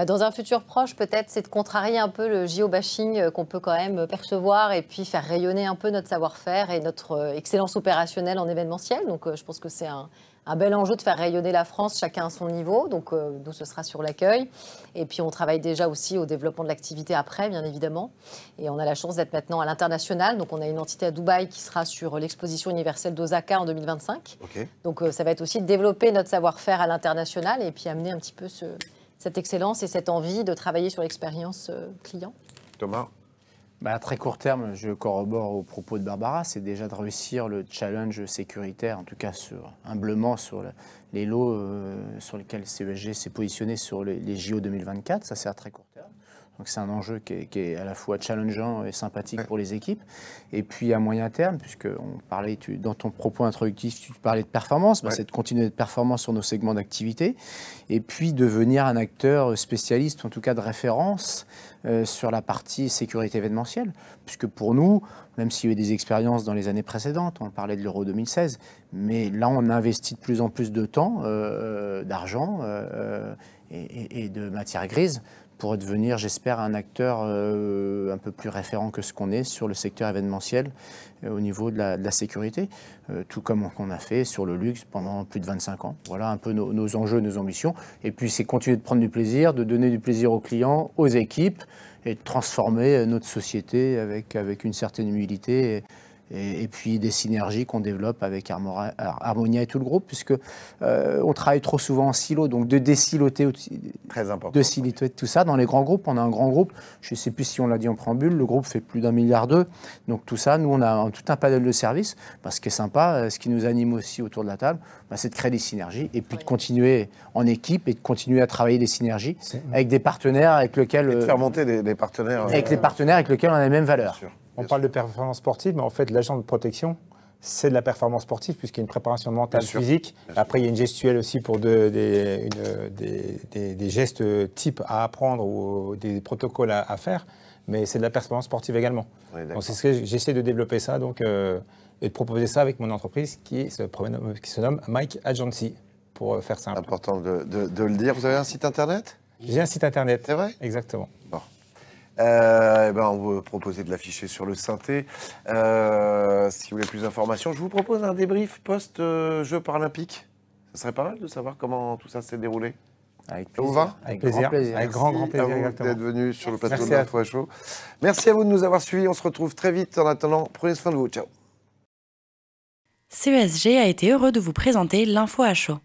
Dans un futur proche, peut-être, c'est de contrarier un peu le géobashing qu'on peut quand même percevoir, et puis faire rayonner un peu notre savoir-faire et notre excellence opérationnelle en événementiel. Donc, je pense que c'est un bel enjeu de faire rayonner la France, chacun à son niveau. Donc, nous, ce sera sur l'accueil. Et puis, on travaille déjà aussi au développement de l'activité après, bien évidemment. Et on a la chance d'être maintenant à l'international. Donc, on a une entité à Dubaï qui sera sur l'exposition universelle d'Osaka en 2025. Okay. Donc, ça va être aussi de développer notre savoir-faire à l'international et puis amener un petit peu cette excellence et cette envie de travailler sur l'expérience client. Thomas? À très court terme, je corrobore aux propos de Barbara, c'est déjà de réussir le challenge sécuritaire, en tout cas humblement sur les lots sur lesquels CESG s'est positionné sur les JO 2024. Ça, c'est à très court terme. Donc c'est un enjeu qui est à la fois challengeant et sympathique pour les équipes. Et puis à moyen terme, puisque dans ton propos introductif, tu parlais de performance, c'est de continuer de performance sur nos segments d'activité, et puis devenir un acteur spécialiste, en tout cas de référence, sur la partie sécurité événementielle. Puisque pour nous, même s'il y a eu des expériences dans les années précédentes, on parlait de l'Euro 2016, mais là on investit de plus en plus de temps, d'argent et de matières grises pour devenir, j'espère, un acteur un peu plus référent que ce qu'on est sur le secteur événementiel au niveau de la sécurité, tout comme on a fait sur le luxe pendant plus de 25 ans. Voilà un peu nos enjeux, nos ambitions. Et puis c'est continuer de prendre du plaisir, de donner du plaisir aux clients, aux équipes, et de transformer notre société avec une certaine humilité et puis des synergies qu'on développe avec Harmonia et tout le groupe, puisque on travaille trop souvent en silo, donc de désiloter, très important, de siloter tout ça. Dans les grands groupes, on a un grand groupe, je ne sais plus si on l'a dit en préambule, le groupe fait plus d'1,2 milliard, donc tout ça, nous on a tout un panel de services. Ce qui est sympa, ce qui nous anime aussi autour de la table, c'est de créer des synergies et puis de continuer en équipe et de continuer à travailler des synergies avec des partenaires avec lesquels... Et de faire monter des partenaires... Avec les partenaires avec lesquels on a les mêmes valeurs. On parle de performance sportive, mais en fait, l'agent de protection, c'est de la performance sportive, puisqu'il y a une préparation mentale, physique. Après, il y a une gestuelle aussi pour des gestes types à apprendre ou des protocoles à faire, mais c'est de la performance sportive également. Donc, c'est ce que j'essaie de développer ça, et de proposer ça avec mon entreprise qui se nomme Mike Agency, pour faire simple. Important de le dire. Vous avez un site internet ? J'ai un site internet. C'est vrai ? Exactement. Bon. On vous proposer de l'afficher sur le synthé. Si vous voulez plus d'informations, je vous propose un débrief post-Jeux paralympiques. Ce serait pas mal de savoir comment tout ça s'est déroulé. Avec plaisir. Ça vous va ? Avec plaisir. Avec grand plaisir. Merci à vous d'être venu sur le plateau de l'Info à chaud. Merci à vous de nous avoir suivis. On se retrouve très vite. En attendant, prenez soin de vous. Ciao. CESG a été heureux de vous présenter l'Info à chaud.